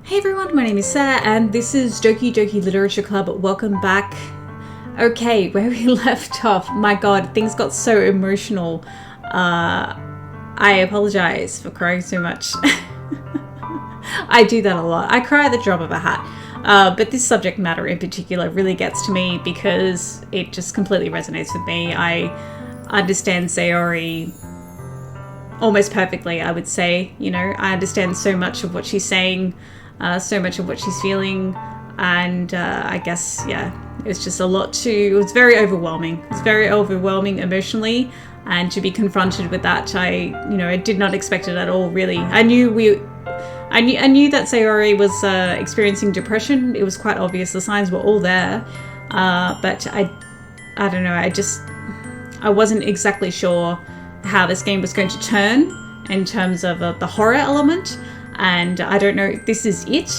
Hey everyone, my name is Sarah and this is Doki Doki Literature Club. Welcome back. Okay, where we left off, my god, things got so emotional. I apologize for crying so much. I do that a lot. I cry at the drop of a hat. But this subject matter in particular really gets to me because it just completely resonates with me. I understand Sayori almost perfectly, I would say. You know, I understand so much of what she's saying, so much of what she's feeling, and I guess, yeah, it's just a lot it was very overwhelming. It's very overwhelming emotionally, and to be confronted with that, I did not expect it at all, really. I knew that Sayori was experiencing depression. It was quite obvious. The signs were all there, but I don't know. I wasn't exactly sure how this game was going to turn in terms of the horror element, and I don't know if this is it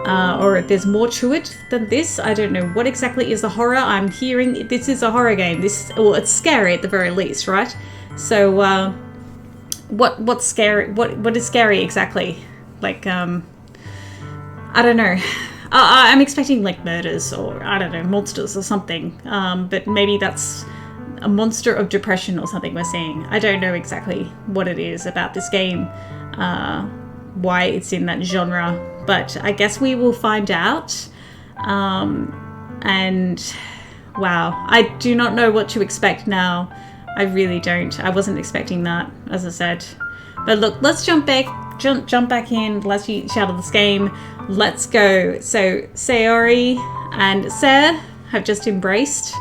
or if there's more to it than this. I don't know what exactly is the horror. I'm hearing this is a horror game. It's scary at the very least, right? So what's scary? What is scary exactly? Like I don't know. I'm expecting like murders or I don't know, monsters or something. But maybe that's a monster of depression or something we're seeing. I don't know exactly what it is about this game, why it's in that genre, but I guess we will find out. And wow, I do not know what to expect now. I really don't. I wasn't expecting that, as I said. But look, let's jump back in. Let's get out of this game. Let's go. So Sayori and Ser have just embraced,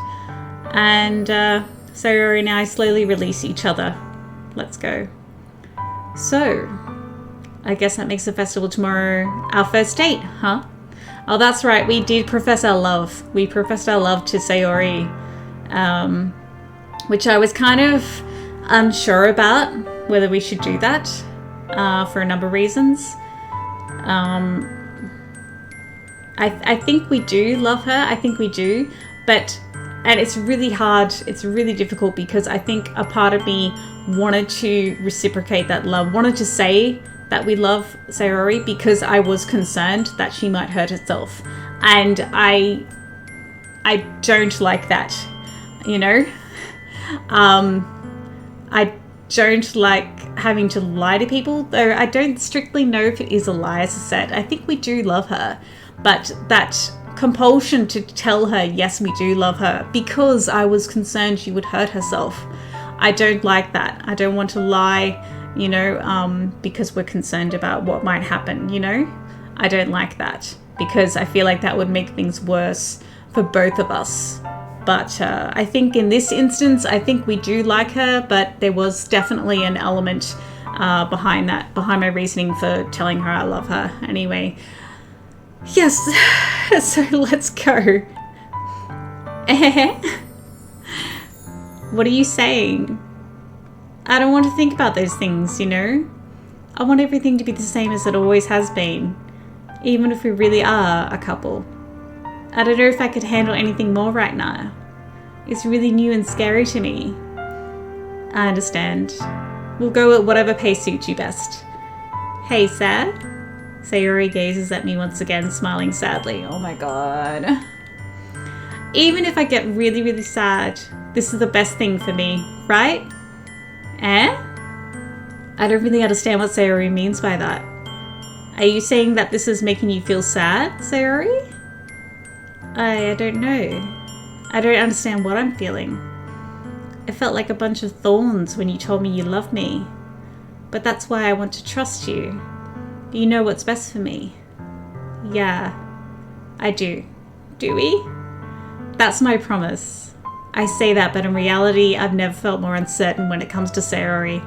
and Sayori and I slowly release each other. Let's go. So, I guess that makes the festival tomorrow our first date, huh? Oh, that's right. We did profess our love. We professed our love to Sayori, which I was kind of unsure about whether we should do that for a number of reasons. I think we do love her. I think we do, and it's really hard. It's really difficult because I think a part of me wanted to reciprocate that love, wanted to say that we love Sayori because I was concerned that she might hurt herself. And I don't like that, you know? I don't like having to lie to people, though I don't strictly know if it is a lie, as I said. I think we do love her, but that compulsion to tell her, yes, we do love her, because I was concerned she would hurt herself. I don't like that. I don't want to lie, because we're concerned about what might happen, I don't like that because I feel like that would make things worse for both of us. But I think in this instance, I think we do like her, but there was definitely an element behind my reasoning for telling her I love her. Anyway, yes, so let's go. What are you saying? I don't want to think about those things, I want everything to be the same as it always has been, even if we really are a couple. I don't know if I could handle anything more right now. It's really new and scary to me. I understand. We'll go at whatever pace suits you best. Hey, sad? Sayori gazes at me once again, smiling sadly. Oh my god. Even if I get really, really sad, this is the best thing for me, right? I don't really understand what Sayori means by that. Are you saying that this is making you feel sad, Sayori? I don't know. I don't understand what I'm feeling. I felt like a bunch of thorns when you told me you love me. But that's why I want to trust you. You know what's best for me. Yeah, I do. Do we? That's my promise. I say that, but in reality, I've never felt more uncertain when it comes to Sayori.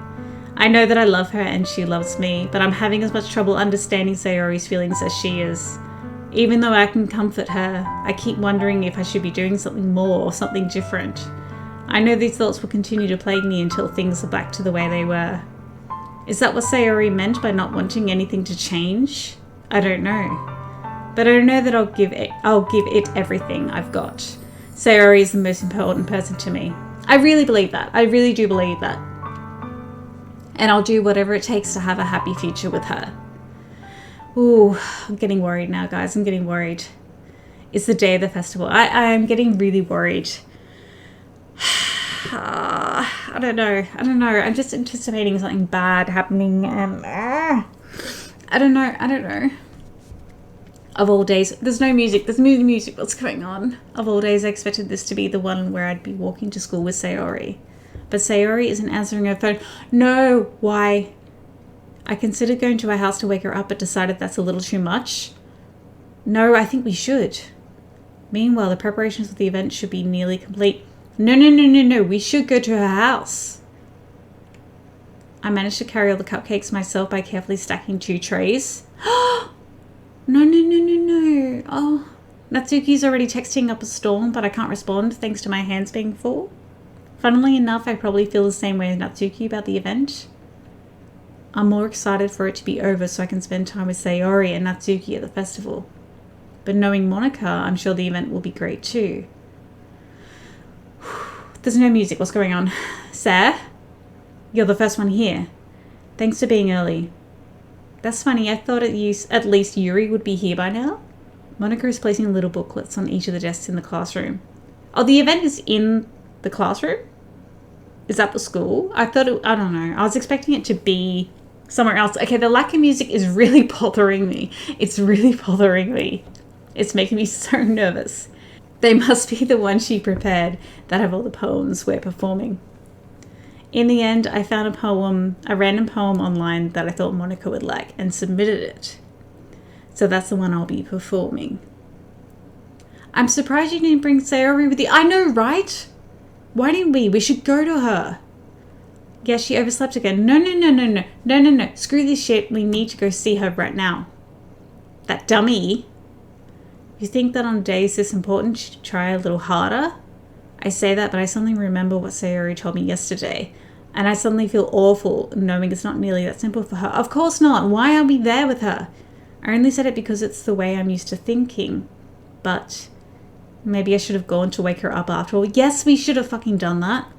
I know that I love her and she loves me, but I'm having as much trouble understanding Sayori's feelings as she is. Even though I can comfort her, I keep wondering if I should be doing something more or something different. I know these thoughts will continue to plague me until things are back to the way they were. Is that what Sayori meant by not wanting anything to change? I don't know. But I know that I'll give it everything I've got. Sayori is the most important person to me. I really believe that. I really do believe that. And I'll do whatever it takes to have a happy future with her. Ooh, I'm getting worried now, guys. I'm getting worried. It's the day of the festival. I'm getting really worried. I don't know. I'm just anticipating something bad happening, and I don't know. Of all days, there's no music. There's no music. What's going on? Of all days, I expected this to be the one where I'd be walking to school with Sayori. But Sayori isn't answering her phone. No, why? I considered going to her house to wake her up, but decided that's a little too much. No, I think we should. Meanwhile, the preparations for the event should be nearly complete. No. We should go to her house. I managed to carry all the cupcakes myself by carefully stacking 2 trays. No. Oh, Natsuki's already texting up a storm, but I can't respond thanks to my hands being full. Funnily enough, I probably feel the same way as Natsuki about the event. I'm more excited for it to be over so I can spend time with Sayori and Natsuki at the festival. But knowing Monika, I'm sure the event will be great too. There's no music. What's going on? Sir? You're the first one here. Thanks for being early. That's funny. I thought at least Yuri would be here by now. Monika is placing little booklets on each of the desks in the classroom. Oh, the event is in the classroom? Is that the school? I don't know. I was expecting it to be somewhere else. Okay, the lack of music is really bothering me. It's really bothering me. It's making me so nervous. They must be the ones she prepared that have all the poems we're performing. In the end, I found a random poem online that I thought Monika would like and submitted it. So that's the one I'll be performing. I'm surprised you didn't bring Sayori with you. I know, right? Why didn't we? We should go to her. Yeah, she overslept again. No. Screw this shit. We need to go see her right now. That dummy. You think that on days this important, you should try a little harder? I say that, but I suddenly remember what Sayori told me yesterday. And I suddenly feel awful knowing it's not nearly that simple for her. Of course not. Why are we there with her? I only said it because it's the way I'm used to thinking. But maybe I should have gone to wake her up after all. Yes, we should have fucking done that.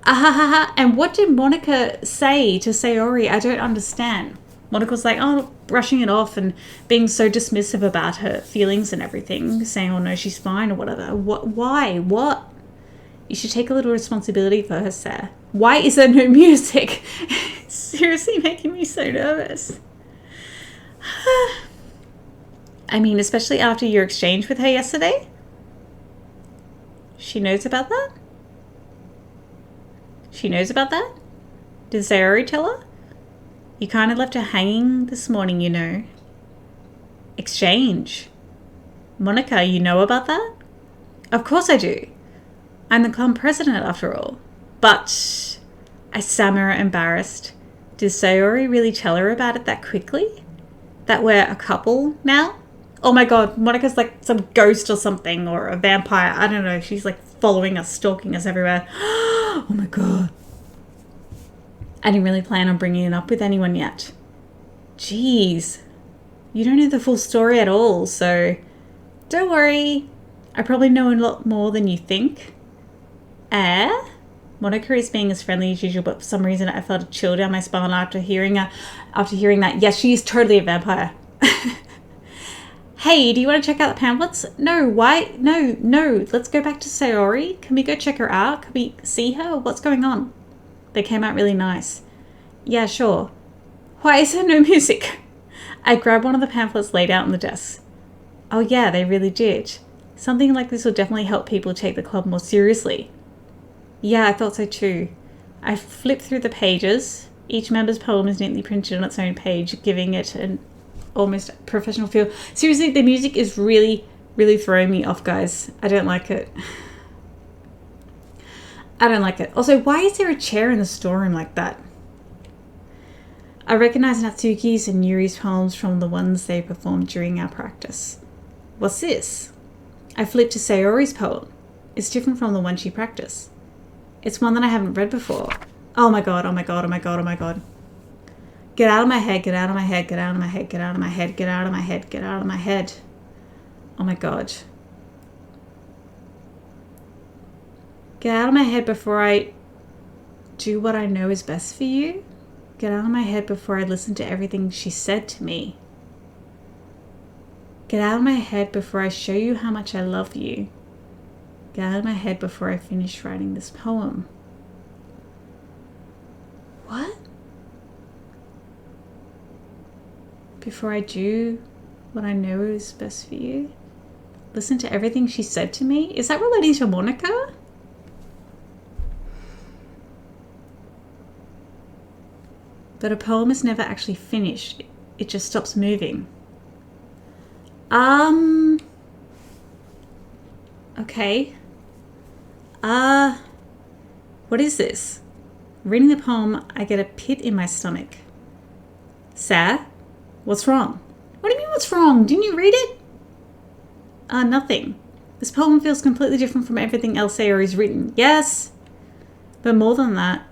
Ahahaha. And what did Monika say to Sayori? I don't understand. Monika was like, brushing it off and being so dismissive about her feelings and everything, saying, oh no, she's fine or whatever. Why? What? You should take a little responsibility for her, sir. Why is there no music? It's seriously making me so nervous. I mean, especially after your exchange with her yesterday. She knows about that? She knows about that? Did Sayori tell her? You kind of left her hanging this morning, you know. Exchange. Monika, you know about that? Of course I do. I'm the club president after all. But, I stammer, embarrassed. Did Sayori really tell her about it that quickly? That we're a couple now? Oh my god, Monika's like some ghost or something, or a vampire. I don't know. She's like following us, stalking us everywhere. Oh my god. I didn't really plan on bringing it up with anyone yet. Jeez. You don't know the full story at all, so don't worry. I probably know a lot more than you think. Monika is being as friendly as usual, but for some reason I felt a chill down my spine after hearing that. Yes, she is totally a vampire. Hey, do you want to check out the pamphlets? No, why? No. Let's go back to Sayori. Can we go check her out? Can we see her? What's going on? They came out really nice. Yeah, sure. Why is there no music? I grabbed one of the pamphlets laid out on the desk. Oh yeah, they really did. Something like this will definitely help people take the club more seriously. Yeah, I thought so too. I flipped through the pages. Each member's poem is neatly printed on its own page, giving it an almost professional feel. Seriously, the music is really, really throwing me off, guys. I don't like it. Also, why is there a chair in the storeroom like that? I recognize Natsuki's and Yuri's poems from the ones they performed during our practice. What's this? I flipped to Sayori's poem. It's different from the one she practiced. It's one that I haven't read before. Oh my god. Get out of my head, get out of my head, get out of my head, get out of my head, get out of my head, get out of my head. Oh my god. Get out of my head before I do what I know is best for you. Get out of my head before I listen to everything she said to me. Get out of my head before I show you how much I love you. Get out of my head before I finish writing this poem. What? Before I do what I know is best for you? Listen to everything she said to me? Is that relating to Monika? But a poem is never actually finished. It just stops moving. Okay. What is this? Reading the poem, I get a pit in my stomach. Sad? What's wrong? What do you mean what's wrong? Didn't you read it? Nothing. This poem feels completely different from everything else Sayori's written. Yes. But more than that,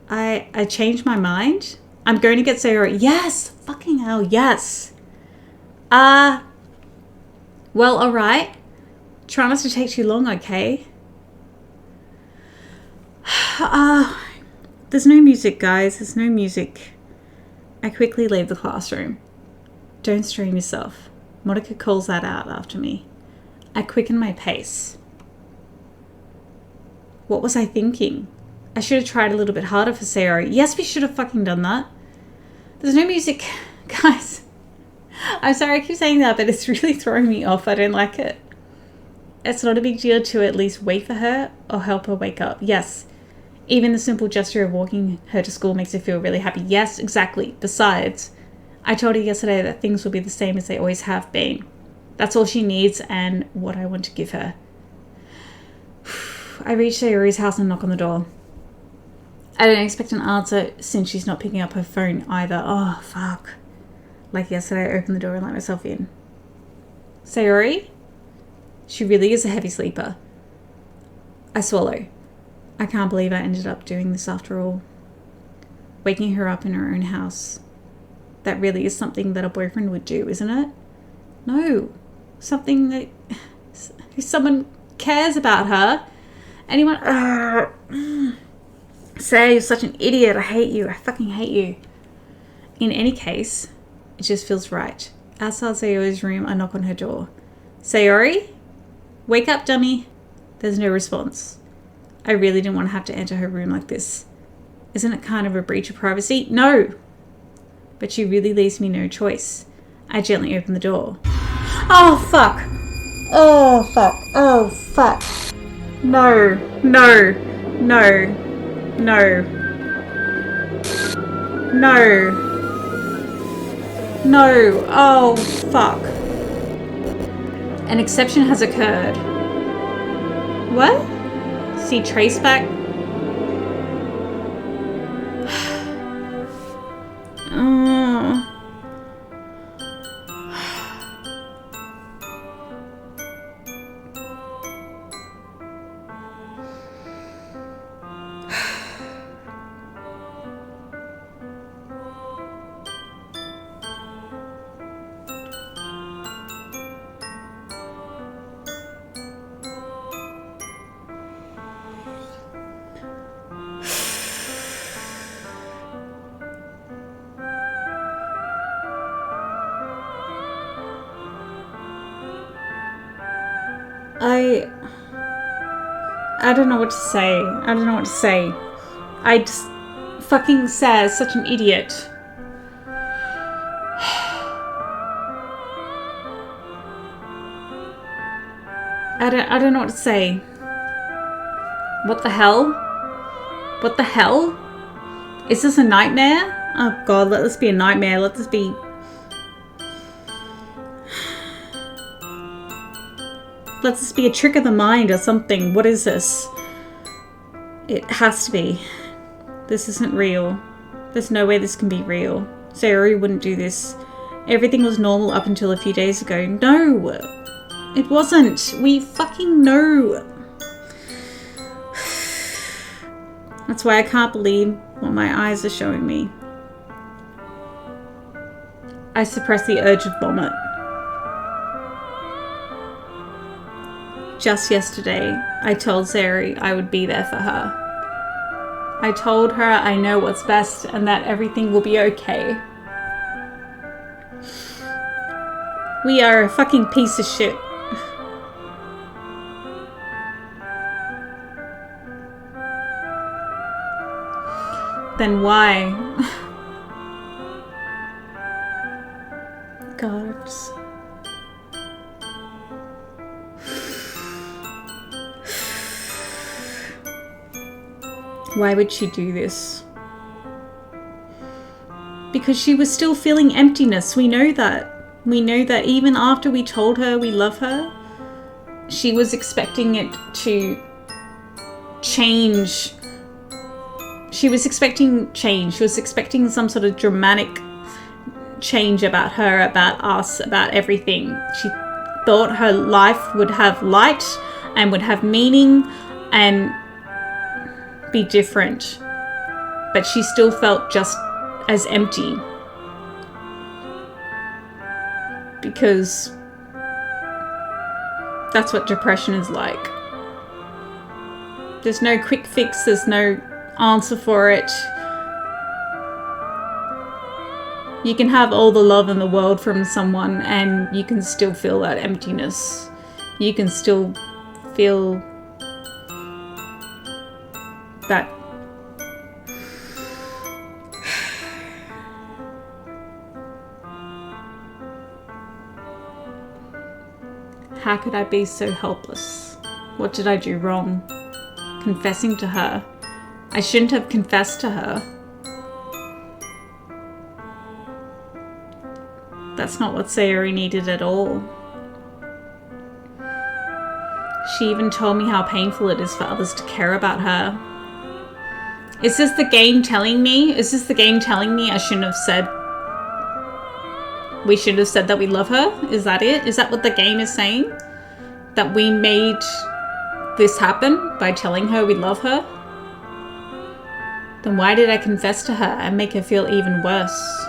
I changed my mind. I'm going to get Sayori. Yes! Fucking hell, yes. Well, alright. Try not to take too long, okay? There's no music, guys. There's no music. I quickly leave the classroom. Don't stream yourself. Monika calls that out after me. I quicken my pace. What was I thinking? I should have tried a little bit harder for Sayori. Yes, we should have fucking done that. There's no music. Guys, I'm sorry I keep saying that, but it's really throwing me off. I don't like it. It's not a big deal to at least wait for her or help her wake up. Yes. Even the simple gesture of walking her to school makes her feel really happy. Yes, exactly. Besides, I told her yesterday that things will be the same as they always have been. That's all she needs and what I want to give her. I reach Sayori's house and knock on the door. I don't expect an answer since she's not picking up her phone either. Oh, fuck. Like yesterday, I opened the door and let myself in. Sayori? She really is a heavy sleeper. I swallow. I can't believe I ended up doing this after all. Waking her up in her own house. That really is something that a boyfriend would do, isn't it? No. Something that... someone cares about her. Anyone... Say, you're such an idiot. I hate you. I fucking hate you. In any case, it just feels right. Outside Sayori's room, I knock on her door. Sayori? Wake up, dummy. There's no response. I really didn't want to have to enter her room like this. Isn't it kind of a breach of privacy? No! But she really leaves me no choice. I gently open the door. Oh, fuck! Oh, fuck! Oh, fuck! No! No! No! No! No! No! Oh, fuck! An exception has occurred. What? See traceback? Oh. I don't know what to say. I don't know what to say. I just fucking says such an idiot. I don't know what to say. What the hell? What the hell? Is this a nightmare? Oh god, let this be a nightmare. Let this be... Let this be a trick of the mind or something. What is this? It has to be. This isn't real. There's no way this can be real. Sayori wouldn't do this. Everything was normal up until a few days ago. No! It wasn't. We fucking know. That's why I can't believe what my eyes are showing me. I suppress the urge of vomit. Just yesterday, I told Sayori I would be there for her. I told her I know what's best and that everything will be okay. We are a fucking piece of shit. Then why? God. Why would she do this? Because she was still feeling emptiness. We know that. We know that even after we told her we love her, she was expecting it to change. She was expecting change. She was expecting some sort of dramatic change about her, about us, about everything. She thought her life would have light and would have meaning and be different. But she still felt just as empty. Because that's what depression is like. There's no quick fix, there's no answer for it. You can have all the love in the world from someone and you can still feel that emptiness. You can still feel that how could I be so helpless? What did I do wrong? Confessing to her. I shouldn't have confessed to her. That's not what Sayori needed at all. She even told me how painful it is for others to care about her. Is this the game telling me? Is this the game telling me I shouldn't have said... We should have said that we love her? Is that it? Is that what the game is saying? That we made this happen by telling her we love her? Then why did I confess to her and make her feel even worse?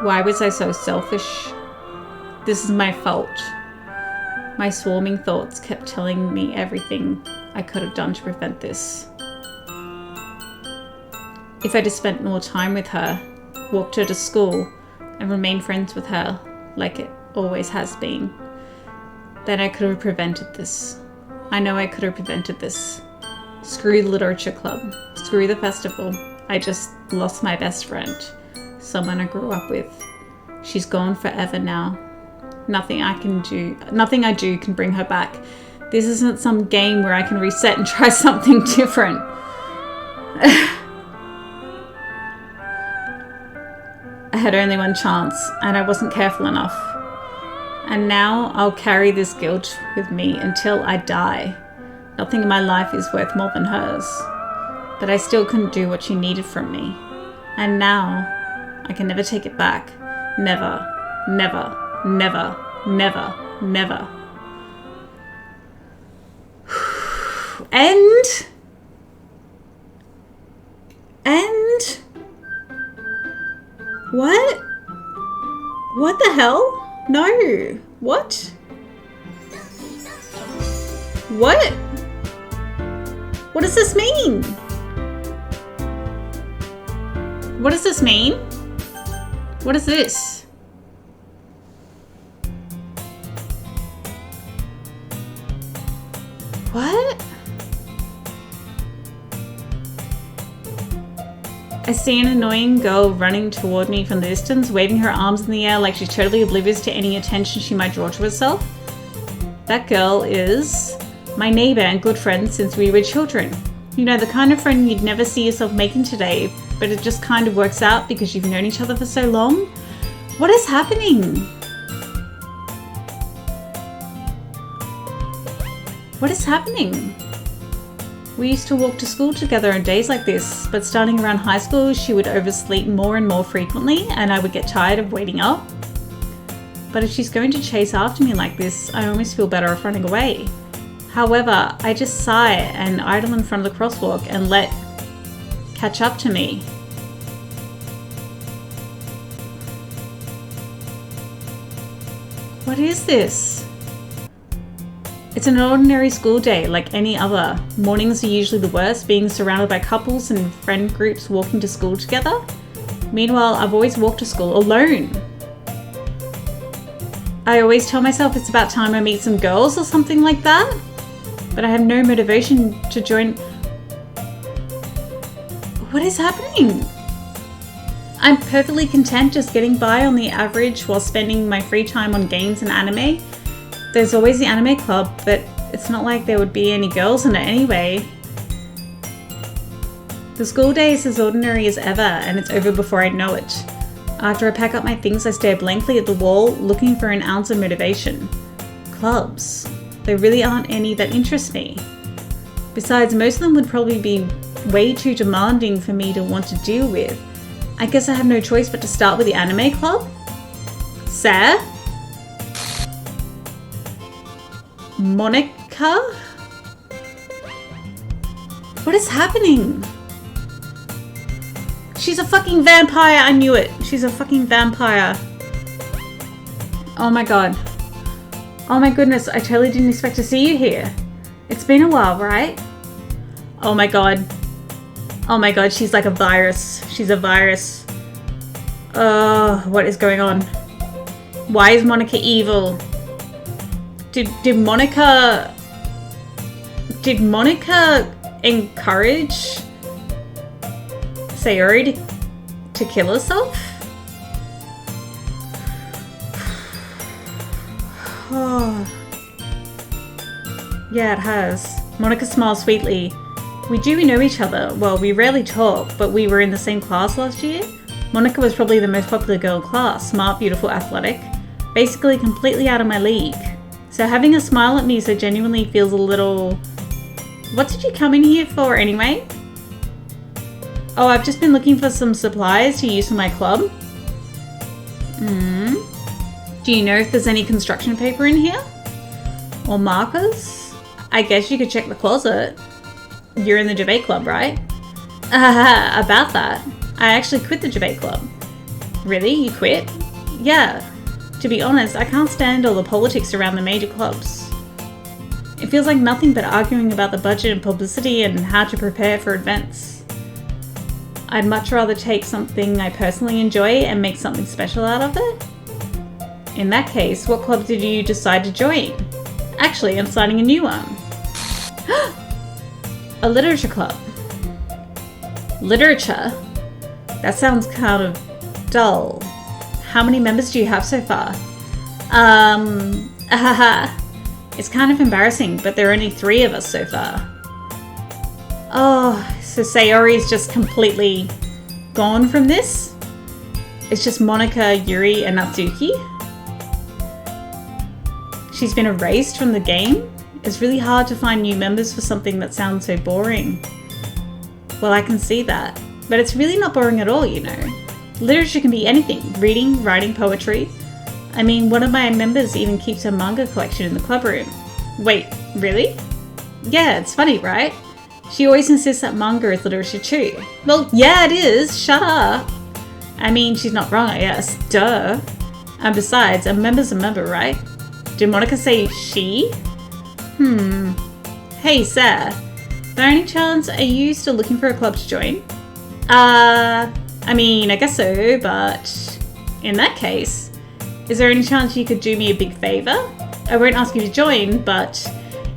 Why was I so selfish? This is my fault. My swarming thoughts kept telling me everything I could have done to prevent this. If I'd have spent more time with her, walked her to school, and remained friends with her like it always has been, then I could have prevented this. I know I could have prevented this. Screw the literature club. Screw the festival. I just lost my best friend. Someone I grew up with. She's gone forever now. Nothing I do can bring her back. This isn't some game where I can reset and try something different. I had only one chance and I wasn't careful enough. And now I'll carry this guilt with me until I die. Nothing in my life is worth more than hers. But I still couldn't do what she needed from me. And now I can never take it back. Never, never, never, never, never. And what? What the hell? No. What? What? What does this mean? What does this mean? What is this? What? I see an annoying girl running toward me from the distance, waving her arms in the air like she's totally oblivious to any attention she might draw to herself. That girl is my neighbor and good friend since we were children. You know, the kind of friend you'd never see yourself making today, but it just kind of works out because you've known each other for so long. What is happening? What is happening? We used to walk to school together on days like this, but starting around high school, she would oversleep more and more frequently, and I would get tired of waiting up. But if she's going to chase after me like this, I almost feel better off running away. However, I just sigh and idle in front of the crosswalk and let catch up to me. What is this? It's an ordinary school day like any other. Mornings are usually the worst, being surrounded by couples and friend groups walking to school together. Meanwhile, I've always walked to school alone. I always tell myself it's about time I meet some girls or something like that. But I have no motivation to join. What is happening? I'm perfectly content just getting by on the average while spending my free time on games and anime. There's always the anime club, but it's not like there would be any girls in it anyway. The school day is as ordinary as ever, and it's over before I know it. After I pack up my things, I stare blankly at the wall, looking for an ounce of motivation. Clubs. There really aren't any that interest me. Besides, most of them would probably be way too demanding for me to want to deal with. I guess I have no choice but to start with the anime club? Sir? Monika? What is happening? She's a fucking vampire, I knew it. She's a fucking vampire. Oh my god. Oh my goodness, I totally didn't expect to see you here. It's been a while, right? Oh my god. Oh my god, she's like a virus. She's a virus. What is going on? Why is Monika evil? Did Monika encourage Sayori to kill herself? Oh. Yeah, it has. Monika smiles sweetly. We do know each other. Well, we rarely talk, but we were in the same class last year. Monika was probably the most popular girl in class. Smart, beautiful, athletic. Basically completely out of my league. So having a smile at me so genuinely feels a little... What did you come in here for anyway? Oh, I've just been looking for some supplies to use for my club. Do you know if there's any construction paper in here? Or markers? I guess you could check the closet. You're in the debate club, right? About that. I actually quit the debate club. Really? You quit? Yeah. To be honest, I can't stand all the politics around the major clubs. It feels like nothing but arguing about the budget and publicity and how to prepare for events. I'd much rather take something I personally enjoy and make something special out of it. In that case, what club did you decide to join? Actually, I'm starting a new one. A literature club. Literature? That sounds kind of dull. How many members do you have so far? It's kind of embarrassing, but there are only 3 of us so far. Oh, so Sayori's just completely gone from this? It's just Monika, Yuri, and Natsuki? She's been erased from the game? It's really hard to find new members for something that sounds so boring. Well, I can see that. But it's really not boring at all, you know. Literature can be anything. Reading, writing, poetry. I mean, one of my members even keeps a manga collection in the club room. Wait, really? Yeah, it's funny, right? She always insists that manga is literature too. Well, yeah, it is. Shut up. I mean, she's not wrong, I guess. Duh. And besides, a member's a member, right? Did Monika say she? Hey, Sarah. By any chance, are you still looking for a club to join? I mean, I guess so, but in that case, is there any chance you could do me a big favor? I won't ask you to join, but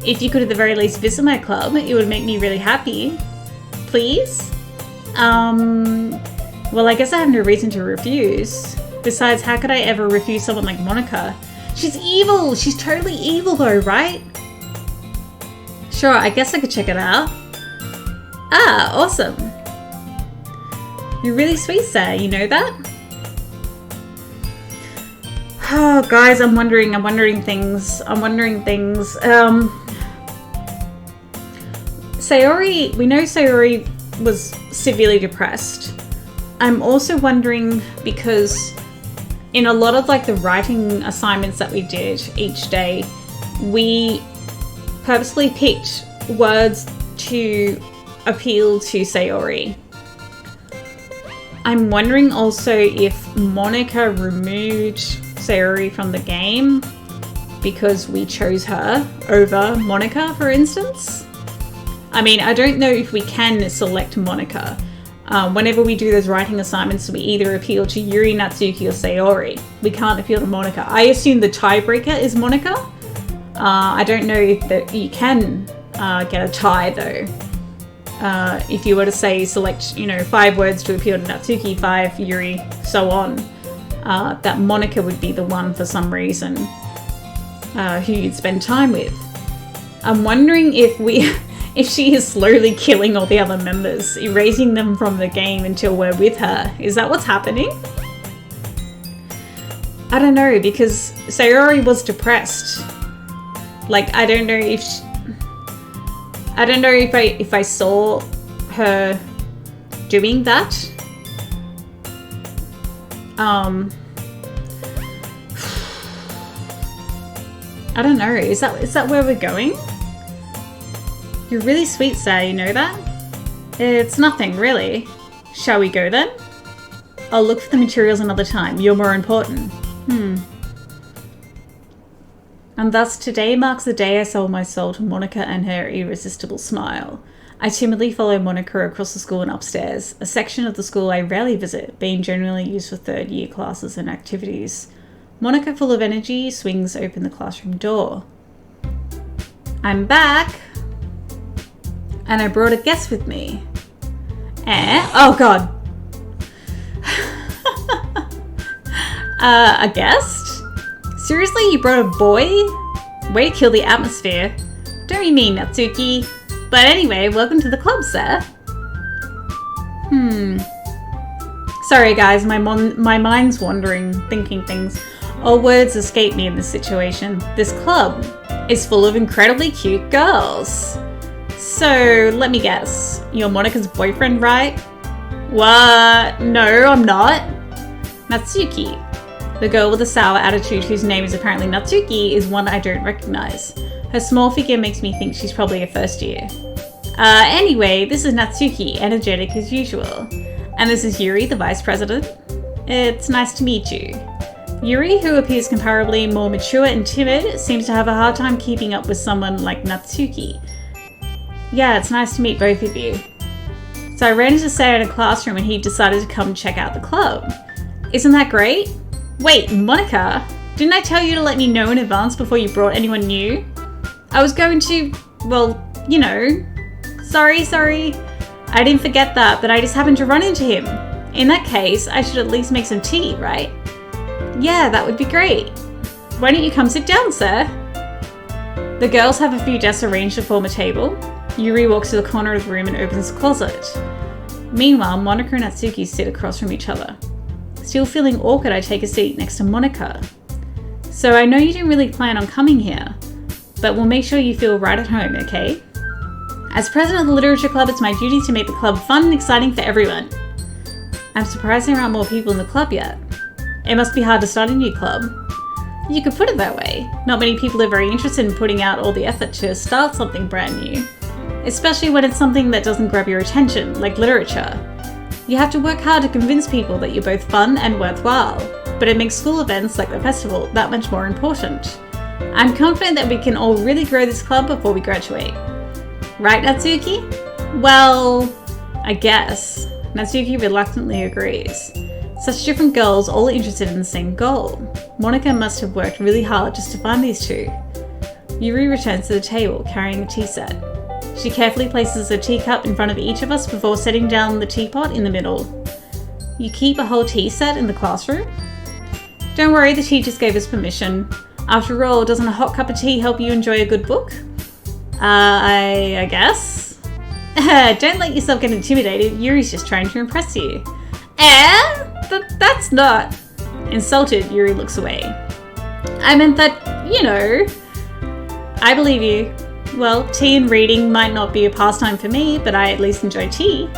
if you could at the very least visit my club, it would make me really happy. Please? Well, I guess I have no reason to refuse. Besides, how could I ever refuse someone like Monika? She's evil! She's totally evil though, right? Sure, I guess I could check it out. Ah, awesome. You're really sweet, Sarah, you know that? Oh, guys, I'm wondering things. Sayori, we know Sayori was severely depressed. I'm also wondering because in a lot of like the writing assignments that we did each day, we purposely picked words to appeal to Sayori. I'm wondering also if Monika removed Sayori from the game because we chose her over Monika, for instance. I mean, I don't know if we can select Monika. Whenever we do those writing assignments, we either appeal to Yuri, Natsuki, or Sayori. We can't appeal to Monika. I assume the tiebreaker is Monika. I don't know if you can get a tie though. If you were to say select, 5 words to appeal to Natsuki, 5 Yuri, so on, that Monika would be the one for some reason who you'd spend time with. I'm wondering if she is slowly killing all the other members, erasing them from the game until we're with her. Is that what's happening? I don't know, because Sayori was depressed. Like, I don't know if I saw her doing that. I don't know. Is that where we're going? You're really sweet, Sarah, you know that? It's nothing, really. Shall we go then? I'll look for the materials another time. You're more important. And thus today marks the day I sold my soul to Monika and her irresistible smile. I timidly follow Monika across the school and upstairs, a section of the school I rarely visit, being generally used for third-year classes and activities. Monika, full of energy, swings open the classroom door. I'm back! And I brought a guest with me. Oh god. A guest? Seriously, you brought a boy? Way to kill the atmosphere. Don't you mean, Natsuki? But anyway, welcome to the club, sir. Sorry guys, my mind's wandering, thinking things. All words escape me in this situation. This club is full of incredibly cute girls. So, let me guess. You're Monika's boyfriend, right? What? No, I'm not. Natsuki, the girl with a sour attitude whose name is apparently Natsuki, is one I don't recognize. Her small figure makes me think she's probably a first year. Anyway, this is Natsuki, energetic as usual. And this is Yuri, the vice president. It's nice to meet you. Yuri, who appears comparably more mature and timid, seems to have a hard time keeping up with someone like Natsuki. Yeah, it's nice to meet both of you. So I ran into Saya in a classroom and he decided to come check out the club. Isn't that great? Wait, Monika, didn't I tell you to let me know in advance before you brought anyone new? I was going to, well, Sorry. I didn't forget that, but I just happened to run into him. In that case, I should at least make some tea, right? Yeah, that would be great. Why don't you come sit down, sir? The girls have a few desks arranged to form a table. Yuri walks to the corner of the room and opens the closet. Meanwhile, Monika and Natsuki sit across from each other. Still feeling awkward, I take a seat next to Monika. So I know you didn't really plan on coming here, but we'll make sure you feel right at home, okay? As president of the Literature Club, it's my duty to make the club fun and exciting for everyone. I'm surprised there aren't more people in the club yet. It must be hard to start a new club. You could put it that way. Not many people are very interested in putting out all the effort to start something brand new. Especially when it's something that doesn't grab your attention, like literature. You have to work hard to convince people that you're both fun and worthwhile, but it makes school events like the festival that much more important. I'm confident that we can all really grow this club before we graduate. Right, Natsuki? Well, I guess. Natsuki reluctantly agrees. Such different girls all interested in the same goal. Monika must have worked really hard just to find these two. Yuri returns to the table carrying a tea set. She carefully places a teacup in front of each of us before setting down the teapot in the middle. You keep a whole tea set in the classroom? Don't worry, the teachers gave us permission. After all, doesn't a hot cup of tea help you enjoy a good book? I guess? Don't let yourself get intimidated. Yuri's just trying to impress you. That's not... Insulted, Yuri looks away. I meant that, I believe you. Well, tea and reading might not be a pastime for me, but I at least enjoy tea.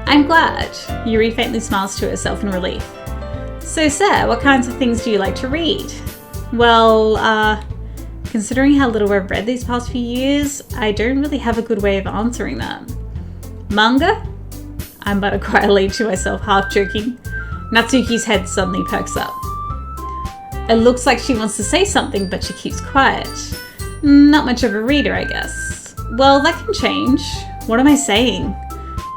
I'm glad. Yuri faintly smiles to herself in relief. So, sir, what kinds of things do you like to read? Well, considering how little I've read these past few years, I don't really have a good way of answering that. Manga? I mutter quietly to myself, half joking. Natsuki's head suddenly perks up. It looks like she wants to say something, but she keeps quiet. Not much of a reader, I guess. Well, that can change. What am I saying?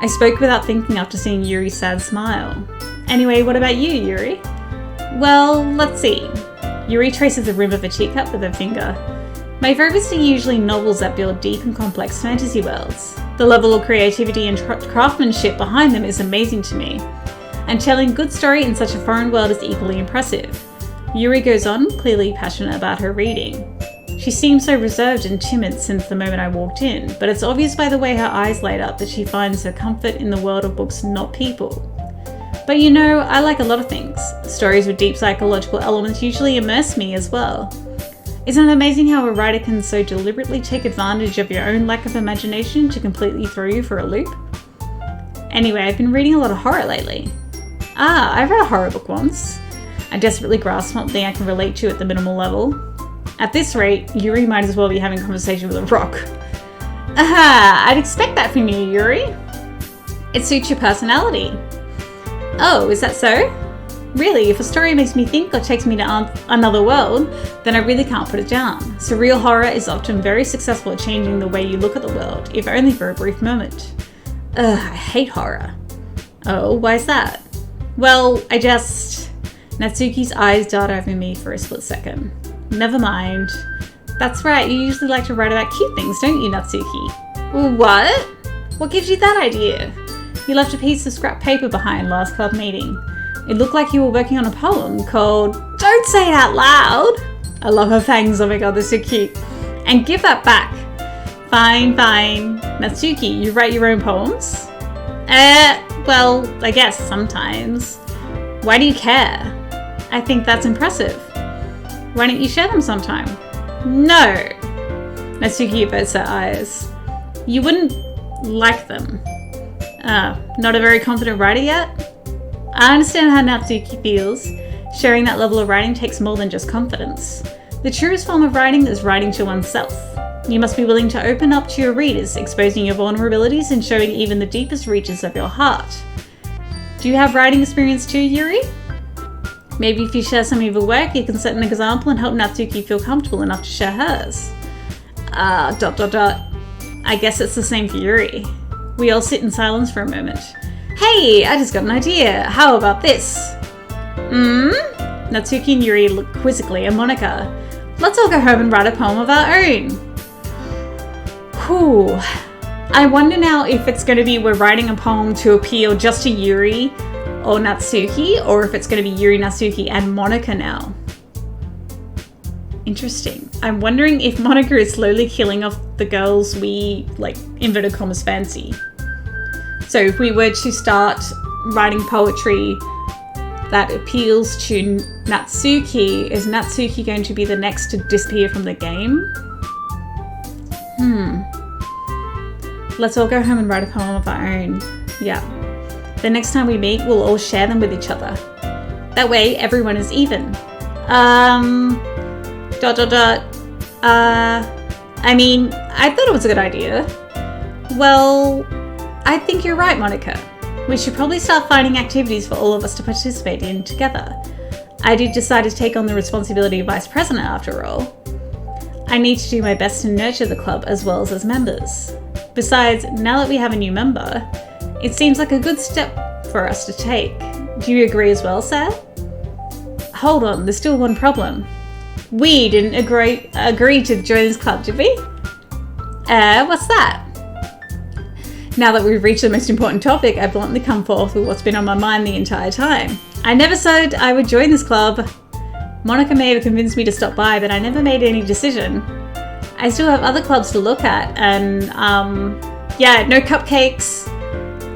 I spoke without thinking after seeing Yuri's sad smile. Anyway, what about you, Yuri? Well, let's see. Yuri traces the rim of a teacup with her finger. My favourites are usually novels that build deep and complex fantasy worlds. The level of creativity and craftsmanship behind them is amazing to me. And telling a good story in such a foreign world is equally impressive. Yuri goes on, clearly passionate about her reading. She seemed so reserved and timid since the moment I walked in, but it's obvious by the way her eyes light up that she finds her comfort in the world of books, not people. But you know, I like a lot of things. Stories with deep psychological elements usually immerse me as well. Isn't it amazing how a writer can so deliberately take advantage of your own lack of imagination to completely throw you for a loop? Anyway, I've been reading a lot of horror lately. I read a horror book once. I desperately grasp something I can relate to at the minimal level. At this rate, Yuri might as well be having a conversation with a rock. Aha! I'd expect that from you, Yuri. It suits your personality. Oh, is that so? Really, if a story makes me think or takes me to another world, then I really can't put it down. Surreal horror is often very successful at changing the way you look at the world, if only for a brief moment. Ugh, I hate horror. Oh, why is that? Well, Natsuki's eyes dart over me for a split second. Never mind. That's right, you usually like to write about cute things, don't you, Natsuki? What? What gives you that idea? You left a piece of scrap paper behind last club meeting. It looked like you were working on a poem called Don't Say It Out Loud! I love her fangs, oh my god, they're so cute. And give that back. Fine. Natsuki, you write your own poems? Well, I guess sometimes. Why do you care? I think that's impressive. Why don't you share them sometime? No! Natsuki averts her eyes. You wouldn't like them. Not a very confident writer yet? I understand how Natsuki feels. Sharing that level of writing takes more than just confidence. The truest form of writing is writing to oneself. You must be willing to open up to your readers, exposing your vulnerabilities and showing even the deepest reaches of your heart. Do you have writing experience too, Yuri? Maybe if you share some of your work, you can set an example and help Natsuki feel comfortable enough to share hers. I guess it's the same for Yuri. We all sit in silence for a moment. Hey, I just got an idea. How about this? Natsuki and Yuri look quizzically at Monika. Let's all go home and write a poem of our own. Whew. I wonder now if it's going to be we're writing a poem to appeal just to Yuri or Natsuki, or if it's going to be Yuri, Natsuki, and Monika now. Interesting. I'm wondering if Monika is slowly killing off the girls we, inverted commas, fancy. So if we were to start writing poetry that appeals to Natsuki, is Natsuki going to be the next to disappear from the game? Let's all go home and write a poem of our own. Yeah. The next time we meet, we'll all share them with each other. That way, everyone is even. I mean, I thought it was a good idea. Well, I think you're right, Monika. We should probably start finding activities for all of us to participate in together. I did decide to take on the responsibility of vice president after all. I need to do my best to nurture the club as well as members. Besides, now that we have a new member, it seems like a good step for us to take. Do you agree as well, sir? Hold on, there's still one problem. We didn't agree to join this club, did we? What's that? Now that we've reached the most important topic, I bluntly come forth with what's been on my mind the entire time. I never said I would join this club. Monika may have convinced me to stop by, but I never made any decision. I still have other clubs to look at, and no cupcakes.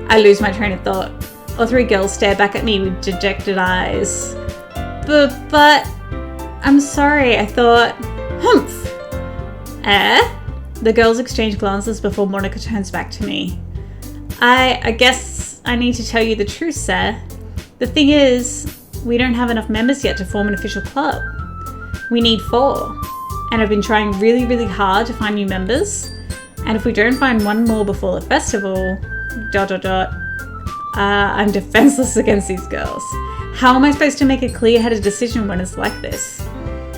I lose my train of thought. All three girls stare back at me with dejected eyes. But I'm sorry, I thought, humph. The girls exchange glances before Monika turns back to me. I guess I need to tell you the truth, sir. The thing is, we don't have enough members yet to form an official club. We need 4. And I've been trying really, really hard to find new members. And if we don't find one more before the festival, I'm defenseless against these girls. How am I supposed to make a clear-headed decision when it's like this?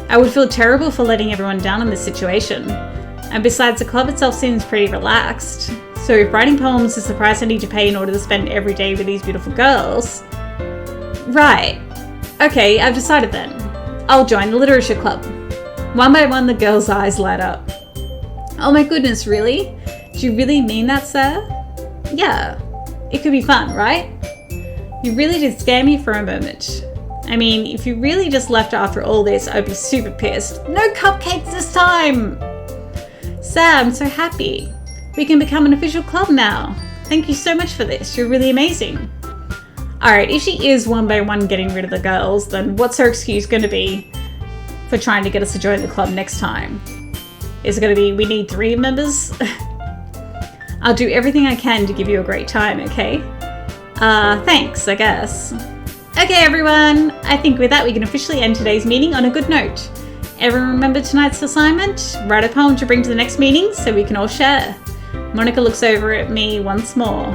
I would feel terrible for letting everyone down in this situation. And besides, the club itself seems pretty relaxed. So if writing poems is the price I need to pay in order to spend every day with these beautiful girls... Right. Okay, I've decided then. I'll join the literature club. One by one, the girls' eyes light up. Oh my goodness, really? Do you really mean that, sir? Yeah. It could be fun, right? You really did scare me for a moment. I mean, if you really just left after all this, I'd be super pissed. No cupcakes this time! Sir, I'm so happy. We can become an official club now. Thank you so much for this. You're really amazing. Alright, if she is one by one getting rid of the girls, then what's her excuse going to be for trying to get us to join the club next time? Is it going to be, we need 3 members? I'll do everything I can to give you a great time, okay? Thanks, I guess. Okay, everyone. I think with that, we can officially end today's meeting on a good note. Everyone remember tonight's assignment? Write a poem to bring to the next meeting so we can all share. Monika looks over at me once more.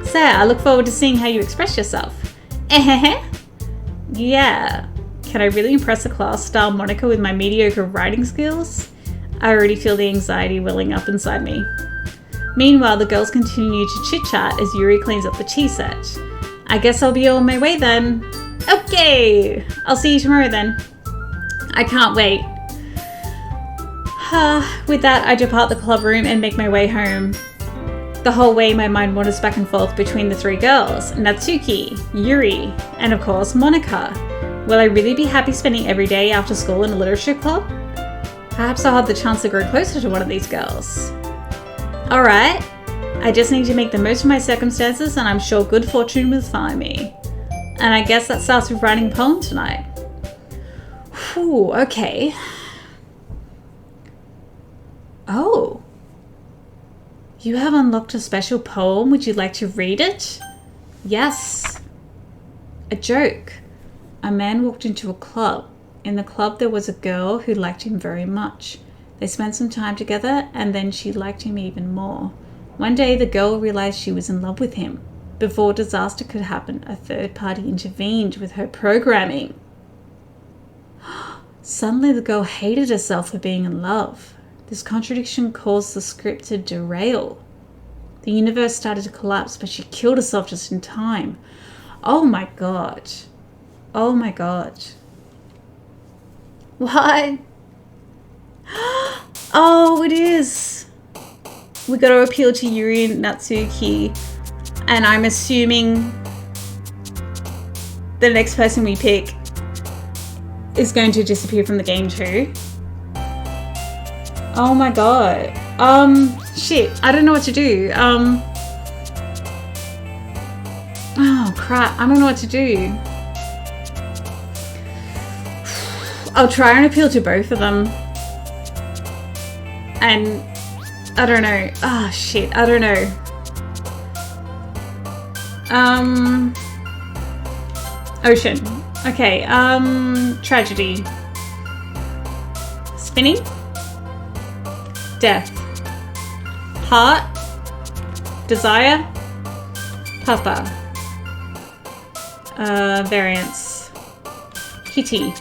Sir, I look forward to seeing how you express yourself. Yeah. Can I really impress a class style Monika with my mediocre writing skills? I already feel the anxiety welling up inside me. Meanwhile, the girls continue to chit-chat as Yuri cleans up the tea set. I guess I'll be on my way then. Okay! I'll see you tomorrow then. I can't wait. With that, I depart the club room and make my way home. The whole way, my mind wanders back and forth between the 3 girls, Natsuki, Yuri, and of course, Monika. Will I really be happy spending every day after school in a literature club? Perhaps I'll have the chance to grow closer to one of these girls. Alright, I just need to make the most of my circumstances and I'm sure good fortune will find me. And I guess that starts with writing a poem tonight. Whew, okay. Oh. You have unlocked a special poem. Would you like to read it? Yes. A joke. A man walked into a club. In the club there was a girl who liked him very much. They spent some time together and then she liked him even more. One day the girl realized she was in love with him. Before disaster could happen, a third party intervened with her programming. Suddenly the girl hated herself for being in love. This contradiction caused the script to derail. The universe started to collapse, but she killed herself just in time. Oh my god. Oh my god. What? Oh, it is. We got to appeal to Yuri and Natsuki. And I'm assuming the next person we pick is going to disappear from the game too. Oh my god. Shit. I don't know what to do. Oh crap. I don't know what to do. I'll try and appeal to both of them. And I don't know. Oh shit. I don't know. Ocean. Okay. Tragedy. Spinning. Death. Heart. Desire. Papa. Variance. Kitty.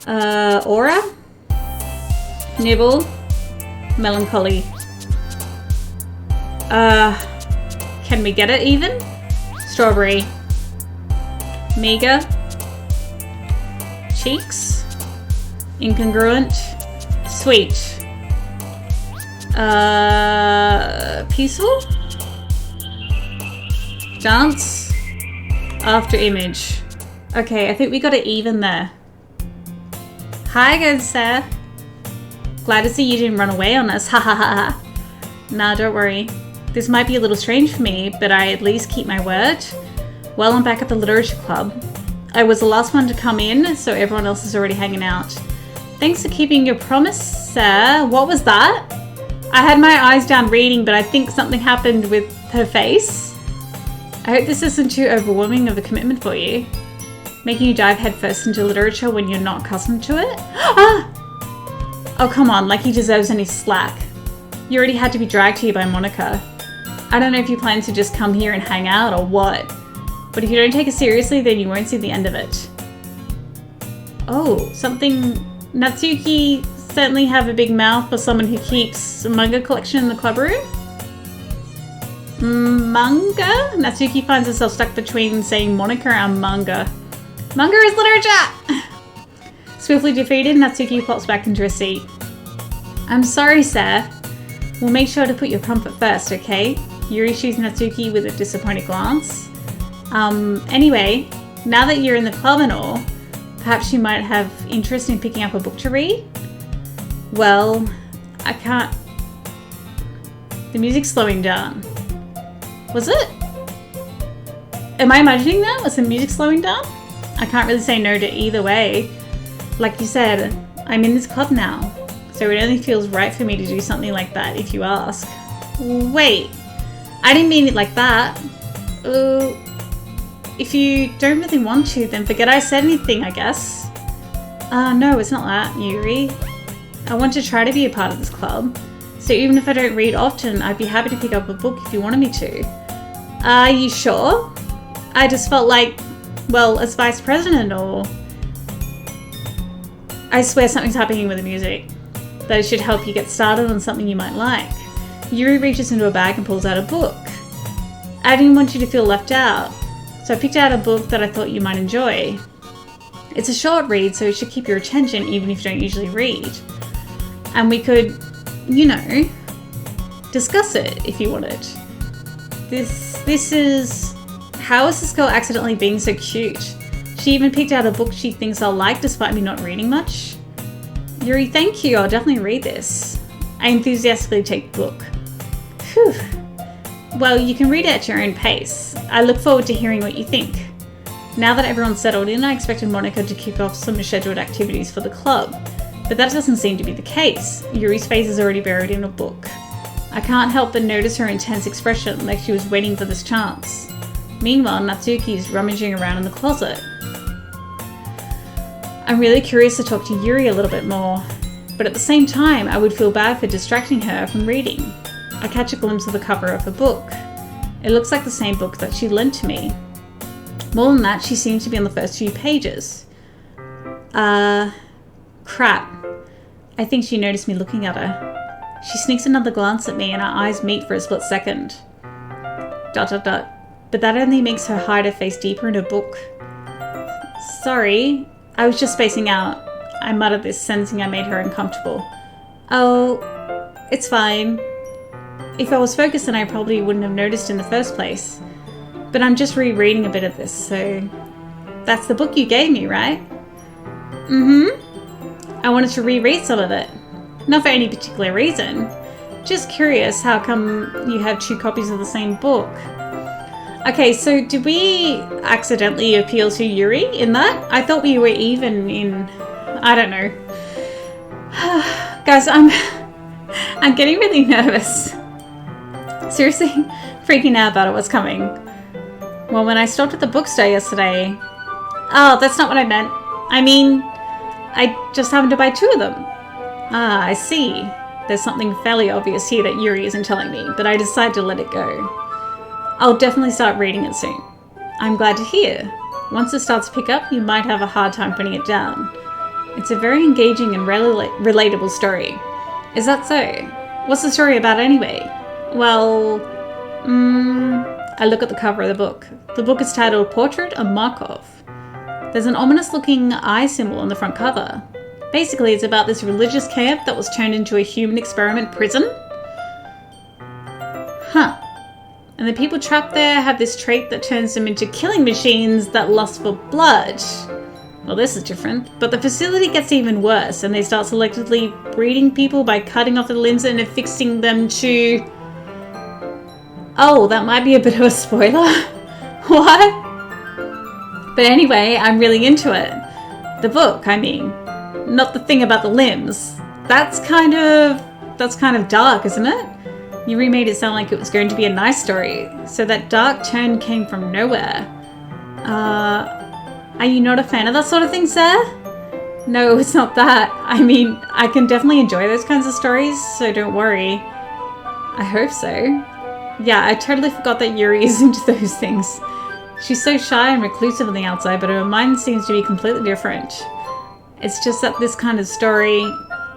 Aura. Nibble. Melancholy. Can we get it even? Strawberry. Meager. Cheeks. Incongruent. Sweet. Peaceful. Dance. After image. Okay, I think we got it even there. Hi, good sir. Glad to see you didn't run away on us. Ha ha ha ha. Nah, don't worry. This might be a little strange for me, but I at least keep my word. Well, I'm back at the literature club. I was the last one to come in, so everyone else is already hanging out. Thanks for keeping your promise, sir. What was that? I had my eyes down reading, but I think something happened with her face. I hope this isn't too overwhelming of a commitment for you. Making you dive headfirst into literature when you're not accustomed to it? Ah! Oh, come on, like he deserves any slack. You already had to be dragged here by Monika. I don't know if you plan to just come here and hang out or what, but if you don't take it seriously, then you won't see the end of it. Oh, something... Natsuki certainly have a big mouth for someone who keeps a manga collection in the club room. Manga? Natsuki finds herself stuck between saying Monika and manga. Manga is literature! Swiftly defeated, Natsuki pops back into her seat. I'm sorry, sir. We'll make sure to put your comfort first, okay? Yuri shoots Natsuki with a disappointed glance. Anyway, now that you're in the club and all, perhaps you might have interest in picking up a book to read? Well, I can't... The music's slowing down. Was it? Am I imagining that? Was the music slowing down? I can't really say no to either way. Like you said, I'm in this club now, so it only feels right for me to do something like that if you ask. Wait, I didn't mean it like that. If you don't really want to, then forget I said anything, I guess. No, it's not that, Yuri. I want to try to be a part of this club, so even if I don't read often, I'd be happy to pick up a book if you wanted me to. Are you sure? I just felt like, well, as vice president or... I swear something's happening with the music. That it should help you get started on something you might like. Yuri reaches into a bag and pulls out a book. I didn't want you to feel left out, so I picked out a book that I thought you might enjoy. It's a short read, so it should keep your attention even if you don't usually read. And we could, you know, discuss it if you wanted. This is... How is this girl accidentally being so cute? She even picked out a book she thinks I'll like despite me not reading much. Yuri, thank you. I'll definitely read this. I enthusiastically take the book. Whew. Well, you can read it at your own pace. I look forward to hearing what you think. Now that everyone's settled in, I expected Monika to kick off some scheduled activities for the club, but that doesn't seem to be the case. Yuri's face is already buried in a book. I can't help but notice her intense expression, like she was waiting for this chance. Meanwhile, Natsuki's rummaging around in the closet. I'm really curious to talk to Yuri a little bit more, but at the same time, I would feel bad for distracting her from reading. I catch a glimpse of the cover of her book. It looks like the same book that she lent to me. More than that, she seems to be on the first few pages. Crap. I think she noticed me looking at her. She sneaks another glance at me and our eyes meet for a split second. ... But that only makes her hide her face deeper in her book. Sorry, I was just spacing out. I muttered this, sensing I made her uncomfortable. Oh, it's fine. If I was focused, then I probably wouldn't have noticed in the first place. But I'm just rereading a bit of this, so... That's the book you gave me, right? I wanted to reread some of it. Not for any particular reason. Just curious, how come you have 2 copies of the same book? Okay, so did we accidentally appeal to Yuri in that? I thought we were even in... I don't know. Guys, I'm getting really nervous. Seriously, freaking out about what's coming. Well, when I stopped at the bookstore yesterday... Oh, that's not what I meant. I mean, I just happened to buy 2 of them. Ah, I see. There's something fairly obvious here that Yuri isn't telling me, but I decided to let it go. I'll definitely start reading it soon. I'm glad to hear. Once it starts to pick up, you might have a hard time putting it down. It's a very engaging and relatable story. Is that so? What's the story about anyway? Well, I look at the cover of the book. The book is titled Portrait of Markov. There's an ominous looking eye symbol on the front cover. Basically, it's about this religious camp that was turned into a human experiment prison. Huh. And the people trapped there have this trait that turns them into killing machines that lust for blood. Well, this is different. But the facility gets even worse, and they start selectively breeding people by cutting off the limbs and affixing them to... Oh, that might be a bit of a spoiler. What? But anyway, I'm really into it. The book, I mean. Not the thing about the limbs. That's kind of dark, isn't it? You remade it sound like it was going to be a nice story, so that dark turn came from nowhere. Are you not a fan of that sort of thing, sir? No, it's not that. I mean, I can definitely enjoy those kinds of stories, so don't worry. I hope so. Yeah, I totally forgot that Yuri is into those things. She's so shy and reclusive on the outside, but her mind seems to be completely different. It's just that this kind of story,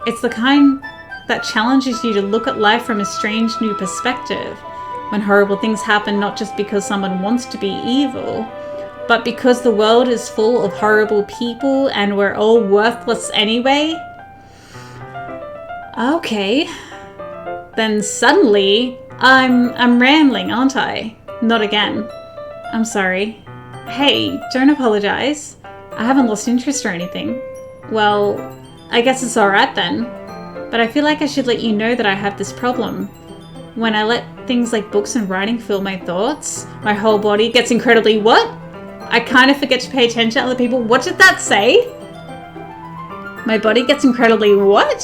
it's the kind that challenges you to look at life from a strange new perspective, when horrible things happen not just because someone wants to be evil, but because the world is full of horrible people and we're all worthless anyway? Okay. Then suddenly, I'm rambling, aren't I? Not again. I'm sorry. Hey, don't apologize. I haven't lost interest or anything. Well, I guess it's alright then. But I feel like I should let you know that I have this problem. When I let things like books and writing fill my thoughts, my whole body gets incredibly what? I kind of forget to pay attention to other people. What did that say? My body gets incredibly what?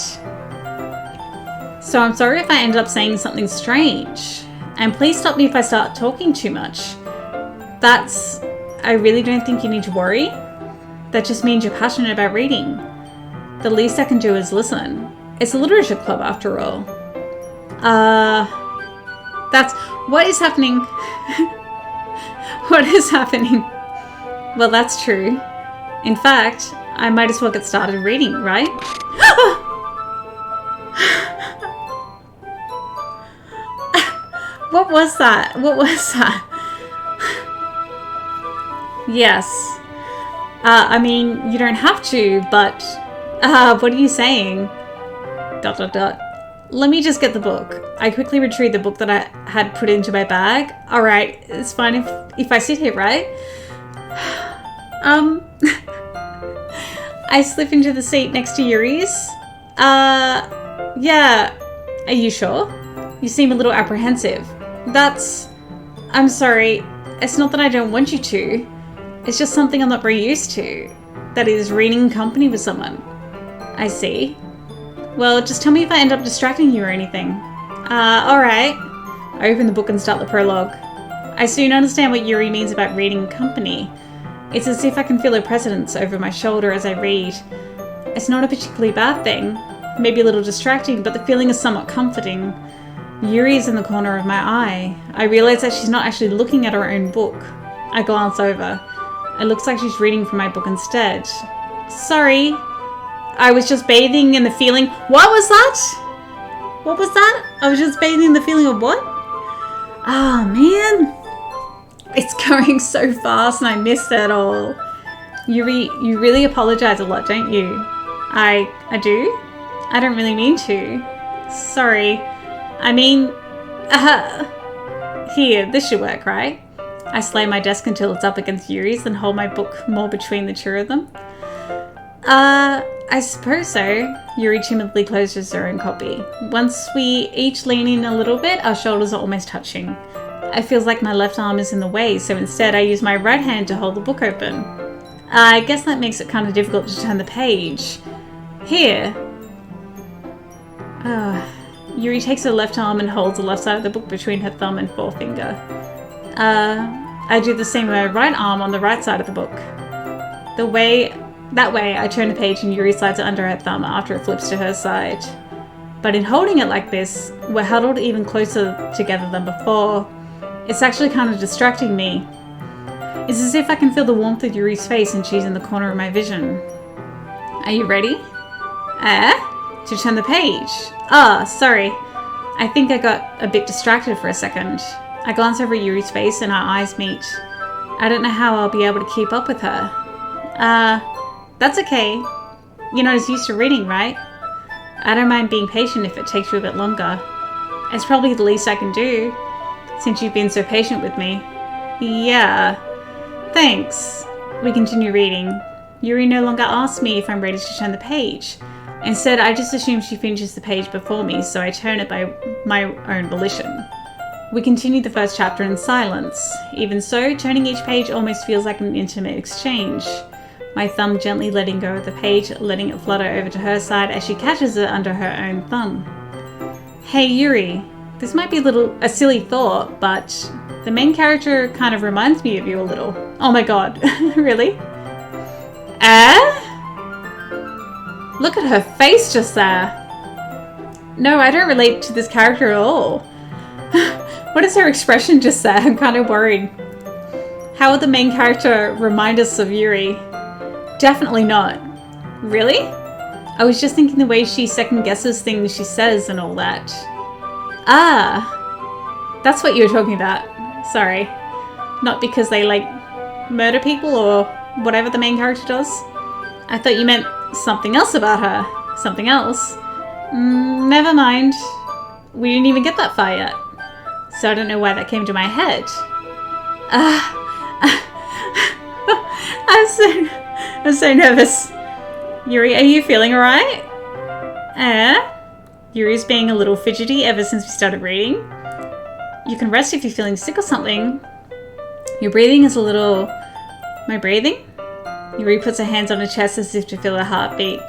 So I'm sorry if I end up saying something strange. And please stop me if I start talking too much. I really don't think you need to worry. That just means you're passionate about reading. The least I can do is listen. It's a literature club after all. What is happening? What is happening? Well, that's true. In fact, I might as well get started reading, right? What was that? What was that? Yes. I mean, you don't have to, but... what are you saying? ... Let me just get the book. I quickly retrieved the book that I had put into my bag. Alright, it's fine if I sit here, right? I slip into the seat next to Yuri's. Yeah. Are you sure? You seem a little apprehensive. I'm sorry. It's not that I don't want you to. It's just something I'm not very used to. That is, reading in company with someone. I see. Well, just tell me if I end up distracting you or anything. Alright. I open the book and start the prologue. I soon understand what Yuri means about reading in company. It's as if I can feel her presence over my shoulder as I read. It's not a particularly bad thing. Maybe a little distracting, but the feeling is somewhat comforting. Yuri is in the corner of my eye. I realize that she's not actually looking at her own book. I glance over. It looks like she's reading from my book instead. Sorry. I was just bathing in the feeling... What was that? What was that? I was just bathing in the feeling of what? Oh, man. It's going so fast and I missed it all. Yuri, you really apologize a lot, don't you? I do? I don't really mean to. Sorry. I mean... Here, this should work, right? I slay my desk until it's up against Yuri's and hold my book more between the two of them. I suppose so. Yuri timidly closes her own copy. Once we each lean in a little bit, our shoulders are almost touching. It feels like my left arm is in the way, so instead I use my right hand to hold the book open. I guess that makes it kind of difficult to turn the page. Here. Yuri takes her left arm and holds the left side of the book between her thumb and forefinger. I do the same with my right arm on the right side of the book. That way, I turn the page and Yuri slides it under her thumb after it flips to her side. But in holding it like this, we're huddled even closer together than before. It's actually kind of distracting me. It's as if I can feel the warmth of Yuri's face and she's in the corner of my vision. Are you ready? To turn the page. Sorry. I think I got a bit distracted for a second. I glance over at Yuri's face and our eyes meet. I don't know how I'll be able to keep up with her. That's okay. You're not as used to reading, right? I don't mind being patient if it takes you a bit longer. It's probably the least I can do, since you've been so patient with me. Yeah. Thanks. We continue reading. Yuri no longer asks me if I'm ready to turn the page. Instead, I just assume she finishes the page before me, so I turn it by my own volition. We continue the first chapter in silence. Even so, turning each page almost feels like an intimate exchange. My thumb gently letting go of the page, letting it flutter over to her side as she catches it under her own thumb. Hey Yuri, this might be a silly thought, but the main character kind of reminds me of you a little. Oh my god, really? Look at her face just there. No, I don't relate to this character at all. What is her expression just there? I'm kind of worried. How would the main character remind us of Yuri? Definitely not. Really? I was just thinking the way she second guesses things she says and all that. That's what you were talking about. Sorry. Not because they, like, murder people or whatever the main character does. I thought you meant something else about her. Something else. Never mind. We didn't even get that far yet. So I don't know why that came to my head. I'm so nervous. Yuri, are you feeling alright? Yuri's being a little fidgety ever since we started reading. You can rest if you're feeling sick or something. Your breathing is a little... My breathing? Yuri puts her hands on her chest as if to feel her heartbeat.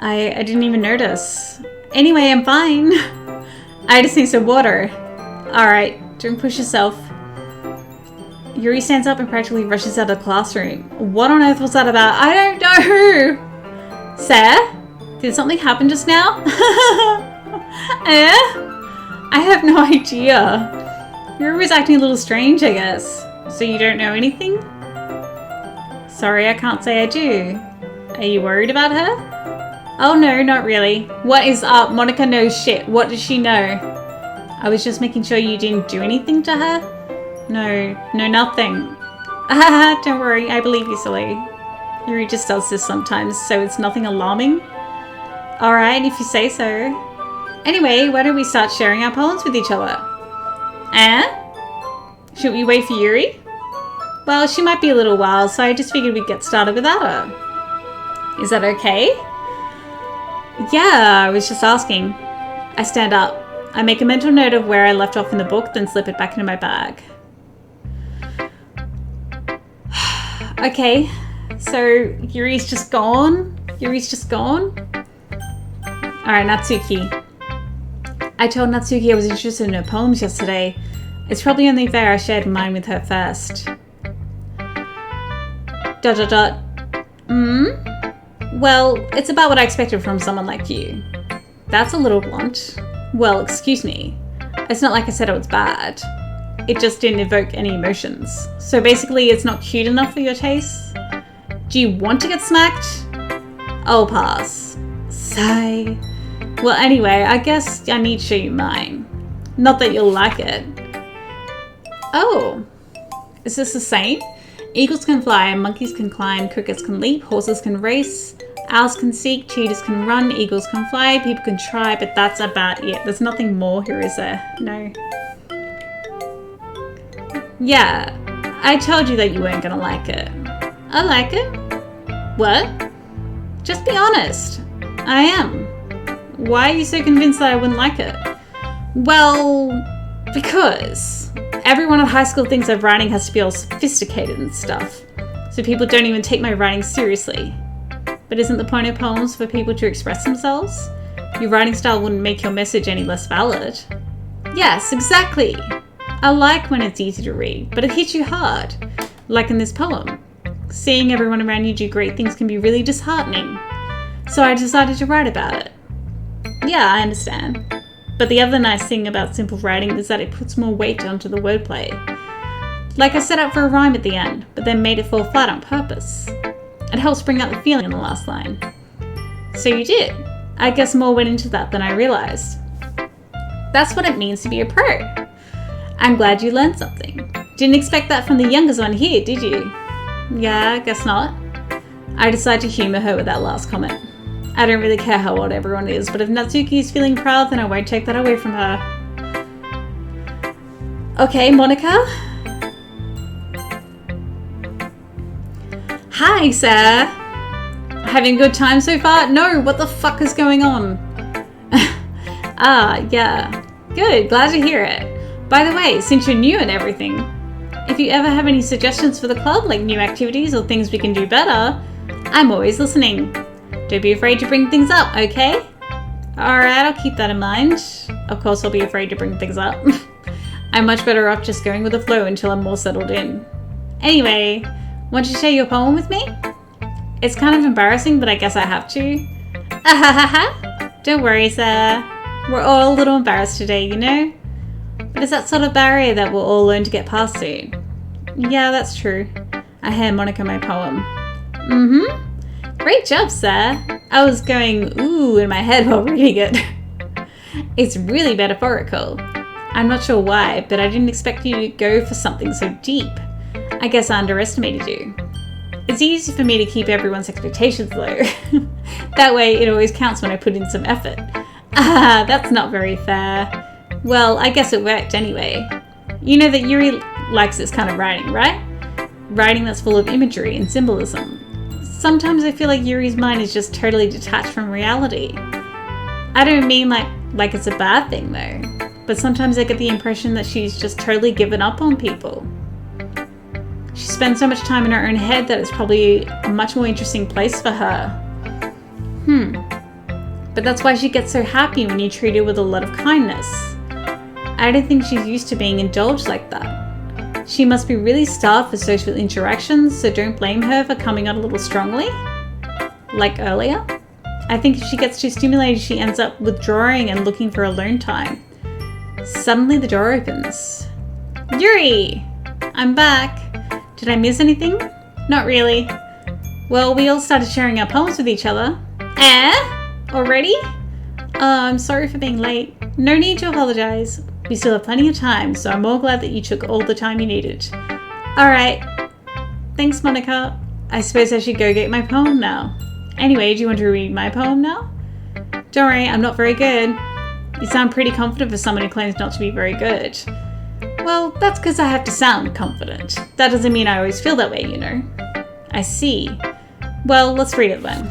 I didn't even notice. Anyway, I'm fine. I just need some water. Alright, don't push yourself. Yuri stands up and practically rushes out of the classroom. What on earth was that about? I don't know! Sarah? Did something happen just now? I have no idea. Yuri was acting a little strange, I guess. So you don't know anything? Sorry, I can't say I do. Are you worried about her? Oh no, not really. What is up? Monika knows shit. What does she know? I was just making sure you didn't do anything to her. No, nothing. Don't worry, I believe you, silly. Yuri just does this sometimes, so it's nothing alarming. Alright, if you say so. Anyway, why don't we start sharing our poems with each other? Should we wait for Yuri? Well, she might be a little while, so I just figured we'd get started without her. Is that okay? Yeah, I was just asking. I stand up. I make a mental note of where I left off in the book, then slip it back into my bag. Okay, so Yuri's just gone? Alright, Natsuki. I told Natsuki I was interested in her poems yesterday. It's probably only fair I shared mine with her first. ... Well, it's about what I expected from someone like you. That's a little blunt. Well, excuse me. It's not like I said it was bad. It just didn't evoke any emotions. So basically, it's not cute enough for your taste? Do you want to get smacked? I'll pass. Sigh. Well, anyway, I guess I need to show you mine. Not that you'll like it. Oh. Is this the same? Eagles can fly, monkeys can climb, crickets can leap, horses can race, owls can seek, cheetahs can run, eagles can fly, people can try, but that's about it. There's nothing more here, is there? No. Yeah, I told you that you weren't gonna like it. I like it. What? Just be honest. I am. Why are you so convinced that I wouldn't like it? Well, because everyone at high school thinks that writing has to be all sophisticated and stuff. So people don't even take my writing seriously. But isn't the point of poems for people to express themselves? Your writing style wouldn't make your message any less valid. Yes, exactly. I like when it's easy to read, but it hits you hard. Like in this poem. Seeing everyone around you do great things can be really disheartening. So I decided to write about it. Yeah, I understand. But the other nice thing about simple writing is that it puts more weight onto the wordplay. Like I set out for a rhyme at the end, but then made it fall flat on purpose. It helps bring out the feeling in the last line. So you did. I guess more went into that than I realized. That's what it means to be a pro. I'm glad you learned something. Didn't expect that from the youngest one here, did you? Yeah, I guess not. I decided to humour her with that last comment. I don't really care how old everyone is, but if Natsuki is feeling proud, then I won't take that away from her. Okay, Monika? Hi, sir. Having a good time so far? No, what the fuck is going on? Yeah. Good, glad to hear it. By the way, since you're new and everything, if you ever have any suggestions for the club, like new activities or things we can do better, I'm always listening. Don't be afraid to bring things up, okay? Alright, I'll keep that in mind. Of course, I'll be afraid to bring things up. I'm much better off just going with the flow until I'm more settled in. Anyway, want to share your poem with me? It's kind of embarrassing, but I guess I have to. Don't worry, sir. We're all a little embarrassed today, you know? But it's that sort of barrier that we'll all learn to get past soon. Yeah, that's true. I hand Monika my poem. Great job, sir. I was going ooh in my head while reading it. It's really metaphorical. I'm not sure why, but I didn't expect you to go for something so deep. I guess I underestimated you. It's easy for me to keep everyone's expectations low. That way it always counts when I put in some effort. That's not very fair. Well, I guess it worked anyway. You know that Yuri likes this kind of writing, right? Writing that's full of imagery and symbolism. Sometimes I feel like Yuri's mind is just totally detached from reality. I don't mean like it's a bad thing though, but sometimes I get the impression that she's just totally given up on people. She spends so much time in her own head that it's probably a much more interesting place for her. But that's why she gets so happy when you treat her with a lot of kindness. I don't think she's used to being indulged like that. She must be really starved for social interactions, so don't blame her for coming on a little strongly. Like earlier. I think if she gets too stimulated, she ends up withdrawing and looking for alone time. Suddenly the door opens. Yuri! I'm back. Did I miss anything? Not really. Well, we all started sharing our poems with each other. Already? I'm sorry for being late. No need to apologize. We still have plenty of time, so I'm more glad that you took all the time you needed. Alright. Thanks, Monika. I suppose I should go get my poem now. Anyway, do you want to read my poem now? Don't worry, I'm not very good. You sound pretty confident for someone who claims not to be very good. Well, that's because I have to sound confident. That doesn't mean I always feel that way, you know. I see. Well, let's read it then.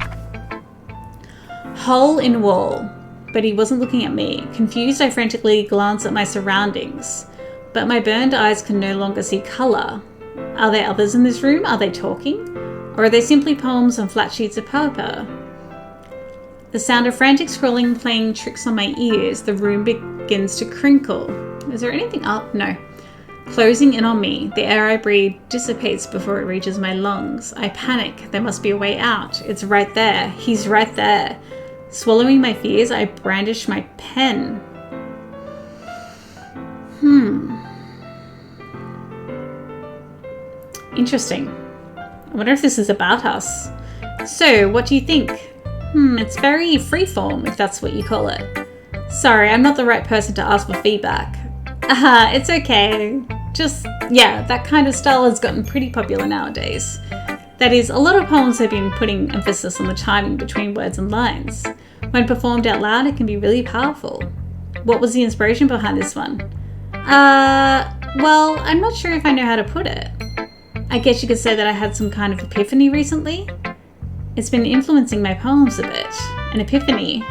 Hole in wall. But he wasn't looking at me. Confused, I frantically glanced at my surroundings. But my burned eyes can no longer see colour. Are there others in this room? Are they talking? Or are they simply poems on flat sheets of paper? The sound of frantic scrolling playing tricks on my ears. The room begins to crinkle. Is there anything up? No. Closing in on me. The air I breathe dissipates before it reaches my lungs. I panic. There must be a way out. It's right there. He's right there. Swallowing my fears, I brandish my pen. Interesting. I wonder if this is about us. So, what do you think? It's very freeform, if that's what you call it. Sorry, I'm not the right person to ask for feedback. It's okay. That kind of style has gotten pretty popular nowadays. That is, a lot of poems have been putting emphasis on the timing between words and lines. When performed out loud, it can be really powerful. What was the inspiration behind this one? Well, I'm not sure if I know how to put it. I guess you could say that I had some kind of epiphany recently. It's been influencing my poems a bit. An epiphany.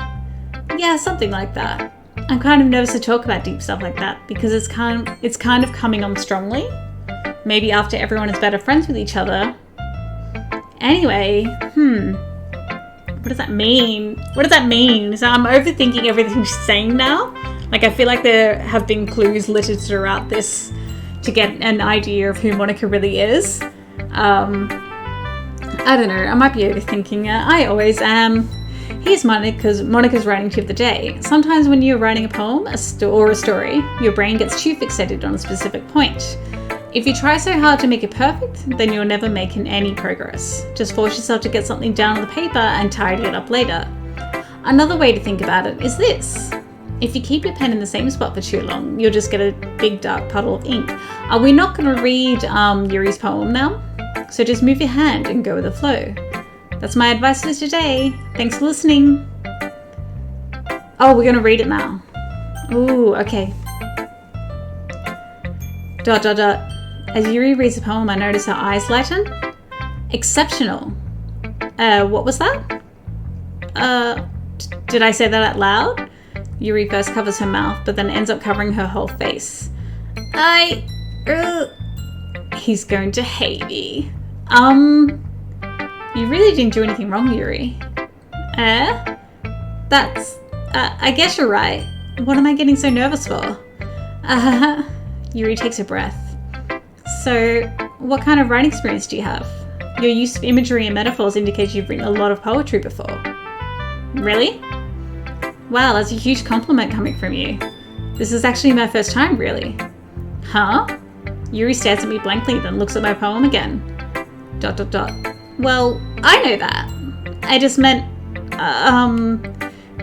Yeah, something like that. I'm kind of nervous to talk about deep stuff like that because it's kind of coming on strongly. Maybe after everyone is better friends with each other. Anyway, what does that mean? So I'm overthinking everything she's saying now. Like, I feel like there have been clues littered throughout this to get an idea of who Monika really is. I don't know, I might be overthinking it. I always am. Here's Monika's writing tip of the day. Sometimes when you're writing a poem or a story, your brain gets too fixated on a specific point. If you try so hard to make it perfect, then you'll never make any progress. Just force yourself to get something down on the paper and tidy it up later. Another way to think about it is this. If you keep your pen in the same spot for too long, you'll just get a big dark puddle of ink. We're not going to read Yuri's poem now, so just move your hand and go with the flow. That's my advice for today. Thanks for listening. Oh, we're going to read it now. Ooh, okay. ... As Yuri reads the poem, I notice her eyes lighten. Exceptional. What was that? Did I say that out loud? Yuri first covers her mouth, but then ends up covering her whole face. He's going to hate me. You really didn't do anything wrong, Yuri. I guess you're right. What am I getting so nervous for? Yuri takes a breath. So, what kind of writing experience do you have? Your use of imagery and metaphors indicates you've written a lot of poetry before. Really? Wow, that's a huge compliment coming from you. This is actually my first time, really. Huh? Yuri stares at me blankly, then looks at my poem again. ... Well, I know that. I just meant...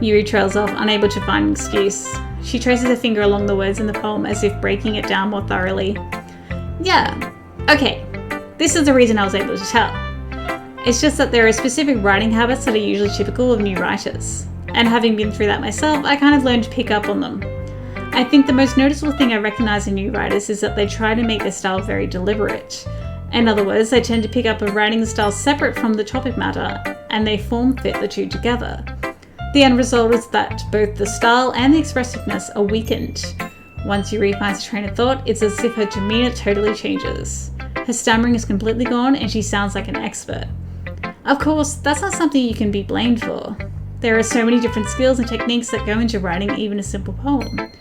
Yuri trails off, unable to find an excuse. She traces her finger along the words in the poem as if breaking it down more thoroughly. Yeah, okay, this is the reason I was able to tell. It's just that there are specific writing habits that are usually typical of new writers. And having been through that myself, I kind of learned to pick up on them. I think the most noticeable thing I recognise in new writers is that they try to make their style very deliberate. In other words, they tend to pick up a writing style separate from the topic matter, and they form fit the two together. The end result is that both the style and the expressiveness are weakened. Once Yuri finds a train of thought, it's as if her demeanour totally changes. Her stammering is completely gone and she sounds like an expert. Of course, that's not something you can be blamed for. There are so many different skills and techniques that go into writing even a simple poem.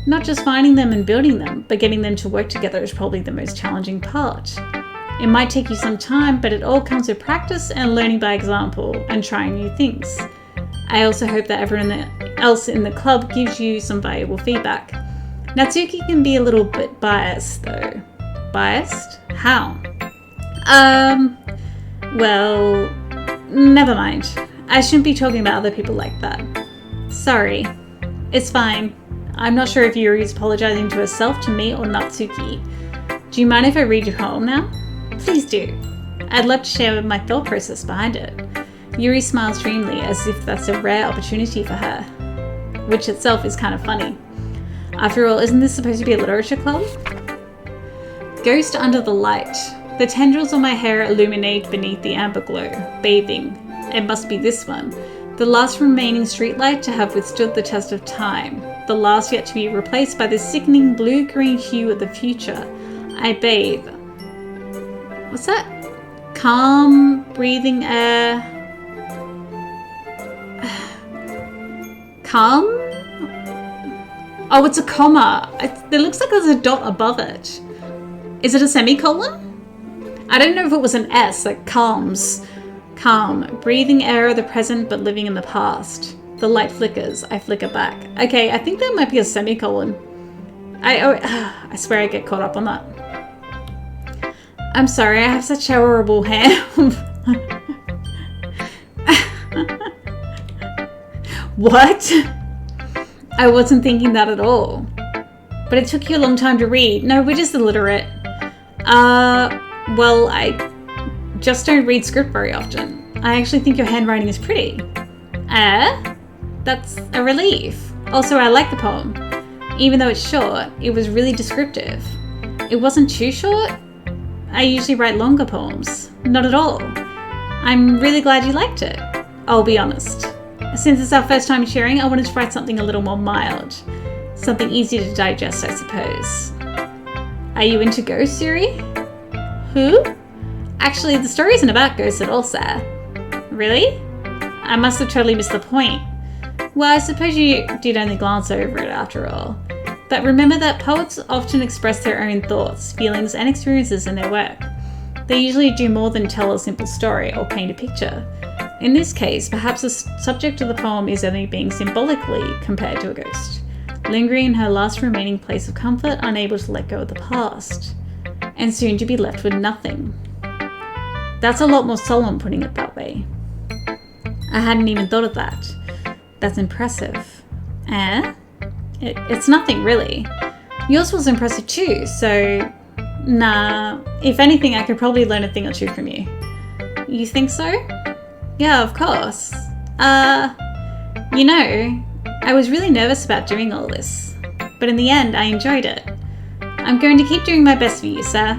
Not just finding them and building them, but getting them to work together is probably the most challenging part. It might take you some time, but it all comes with practice and learning by example and trying new things. I also hope that everyone else in the club gives you some valuable feedback. Natsuki can be a little bit biased though. Biased? How? Well, never mind. I shouldn't be talking about other people like that. Sorry. It's fine. I'm not sure if Yuri is apologising to herself, to me, or Natsuki. Do you mind if I read your poem now? Please do. I'd love to share my thought process behind it. Yuri smiles dreamily as if that's a rare opportunity for her, which itself is kind of funny. After all, isn't this supposed to be a literature club? Ghost under the light. The tendrils of my hair illuminate beneath the amber glow, bathing. It must be this one. The last remaining streetlight to have withstood the test of time. The last yet to be replaced by the sickening blue-green hue of the future. I bathe. What's that? Calm, breathing air. Calm? Oh, it's a comma. It looks like there's a dot above it. Is it a semicolon? I don't know if it was an S, like calms. Calm, breathing air of the present but living in the past. The light flickers, I flicker back. Okay, I think that might be a semicolon. I swear I get caught up on that. I'm sorry, I have such horrible hair. What? I wasn't thinking that at all. But it took you a long time to read. No, we're just illiterate. Well, I just don't read script very often. I actually think your handwriting is pretty. That's a relief. Also, I like the poem. Even though it's short, it was really descriptive. It wasn't too short. I usually write longer poems. Not at all. I'm really glad you liked it. I'll be honest. Since it's our first time sharing, I wanted to write something a little more mild. Something easy to digest, I suppose. Are you into ghosts, Yuri? Who? Actually, the story isn't about ghosts at all, sir. Really? I must have totally missed the point. Well, I suppose you did only glance over it after all. But remember that poets often express their own thoughts, feelings, and experiences in their work. They usually do more than tell a simple story or paint a picture. In this case, perhaps the subject of the poem is only being symbolically compared to a ghost, lingering in her last remaining place of comfort, unable to let go of the past, and soon to be left with nothing. That's a lot more solemn putting it that way. I hadn't even thought of that. That's impressive. It's nothing really. Yours was impressive too, so nah, if anything I could probably learn a thing or two from you. You think so? Yeah, of course. You know, I was really nervous about doing all this, but in the end I enjoyed it. I'm going to keep doing my best for you, sir.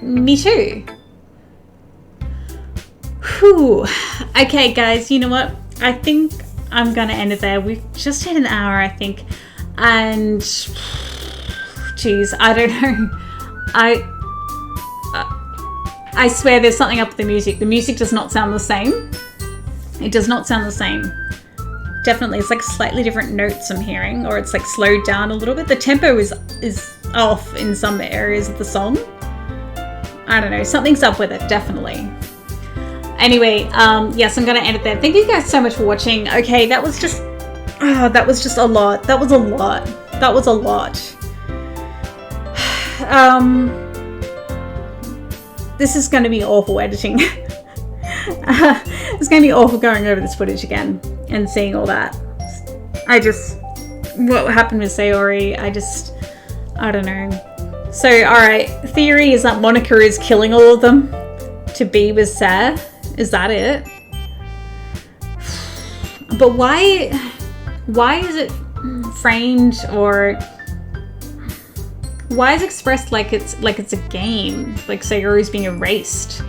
Me too. Whew. Okay guys, you know what? I think I'm gonna end it there. We've just hit an hour, I think. And geez, I don't know. I swear there's something up with the music. The music does not sound the same. It does not sound the same. Definitely, it's like slightly different notes I'm hearing, or it's like slowed down a little bit. The tempo is off in some areas of the song. I don't know, something's up with it, definitely. Anyway, yes, I'm gonna end it there. Thank you guys so much for watching. Okay, that was just a lot. That was a lot. This is gonna be awful editing. It's gonna be awful going over this footage again and seeing all that. what happened with Sayori. I don't know. So, alright, theory is that Monika is killing all of them to be with Sa. Is that it? But why is it framed, or why is it expressed like it's a game, like Sayori's being erased,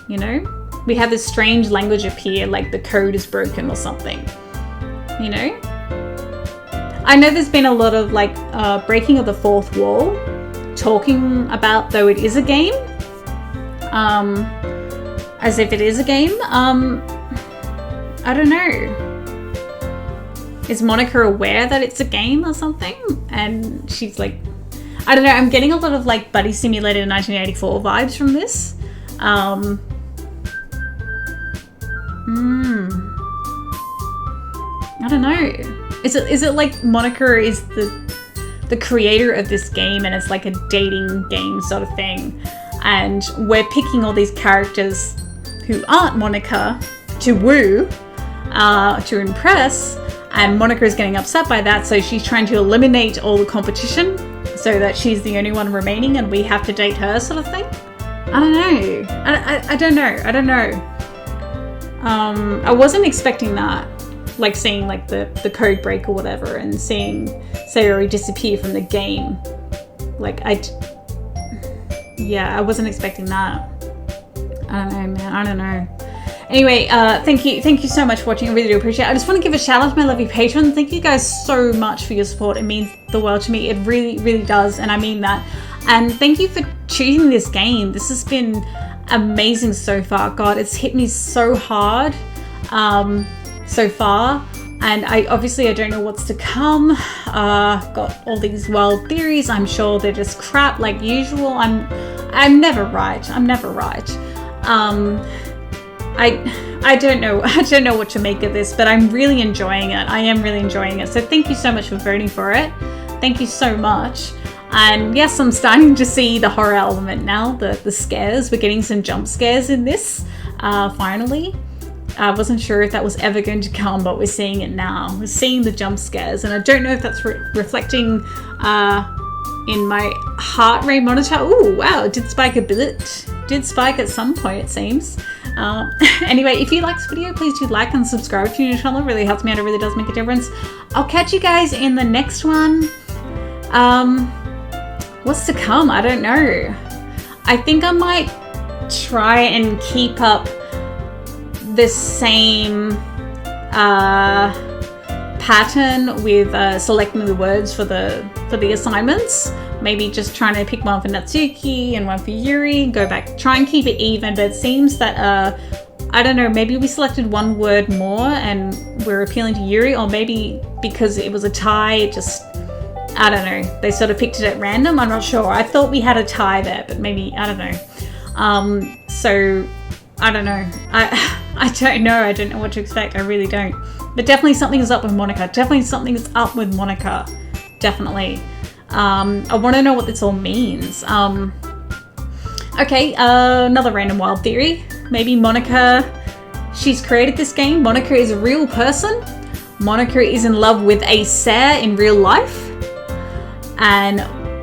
you know? We have this strange language appear, like the code is broken or something, you know? I know there's been a lot of like breaking of the fourth wall, talking about though it is a game, as if it is a game. I don't know. Is Monika aware that it's a game or something? And she's like, I don't know, I'm getting a lot of like Buddy Simulator 1984 vibes from this. I don't know. Is it like Monika is the creator of this game and it's like a dating game sort of thing, and we're picking all these characters who aren't Monika to woo, to impress, and Monika is getting upset by that, so she's trying to eliminate all the competition so that she's the only one remaining and we have to date her sort of thing. I don't know. I don't know. I wasn't expecting that. Like seeing like the code break or whatever, and seeing Sayori disappear from the game. Like I wasn't expecting that. I don't know, man. I don't know. Anyway, thank you so much for watching. I really do appreciate it. I just want to give a shout out to my lovely patrons. Thank you guys so much for your support. It means the world to me. It really, really does, and I mean that. And thank you for choosing this game. This has been amazing so far. God, it's hit me so hard so far, and I don't know what's to come. Got all these wild theories. I'm sure they're just crap like usual. I'm never right. I don't know what to make of this, but I'm really enjoying it. I am really enjoying it. So thank you so much for voting for it. Thank you so much. And yes, I'm starting to see the horror element now, the scares. We're getting some jump scares in this, finally. I wasn't sure if that was ever going to come, but we're seeing it now. We're seeing the jump scares, and I don't know if that's reflecting in my heart rate monitor. Oh, wow, it did spike a bit. Did spike at some point, it seems. Anyway, if you like this video, please do like and subscribe to your channel. It really helps me out. It really does make a difference. I'll catch you guys in the next one. What's to come? I don't know. I think I might try and keep up the same pattern with selecting the words for the assignments. Maybe just trying to pick one for Natsuki and one for Yuri, go back, try and keep it even. But it seems that I don't know, maybe we selected one word more and we're appealing to Yuri, or maybe because it was a tie, it just, I don't know, they sort of picked it at random. I'm not sure. I thought we had a tie there, but maybe, I don't know. So I don't know. I don't know. I don't know what to expect. I really don't. But definitely something is up with Monika. Definitely something is up with Monika. Definitely. I want to know what this all means. Okay, another random wild theory. Maybe Monika, she's created this game. Monika is a real person. Monika is in love with a Sa in real life. And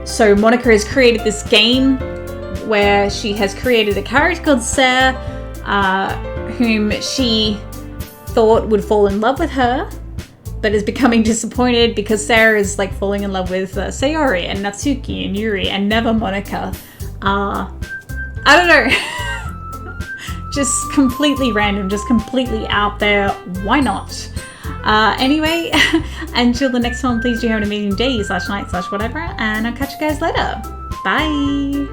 so Monika has created this game where she has created a character called Sa, whom she thought would fall in love with her, but is becoming disappointed because Sarah is like falling in love with Sayori and Natsuki and Yuri and never Monika. I don't know. Just completely random, just completely out there. Why not? Anyway, until the next one, please do have an amazing day / night / whatever, and I'll catch you guys later. Bye.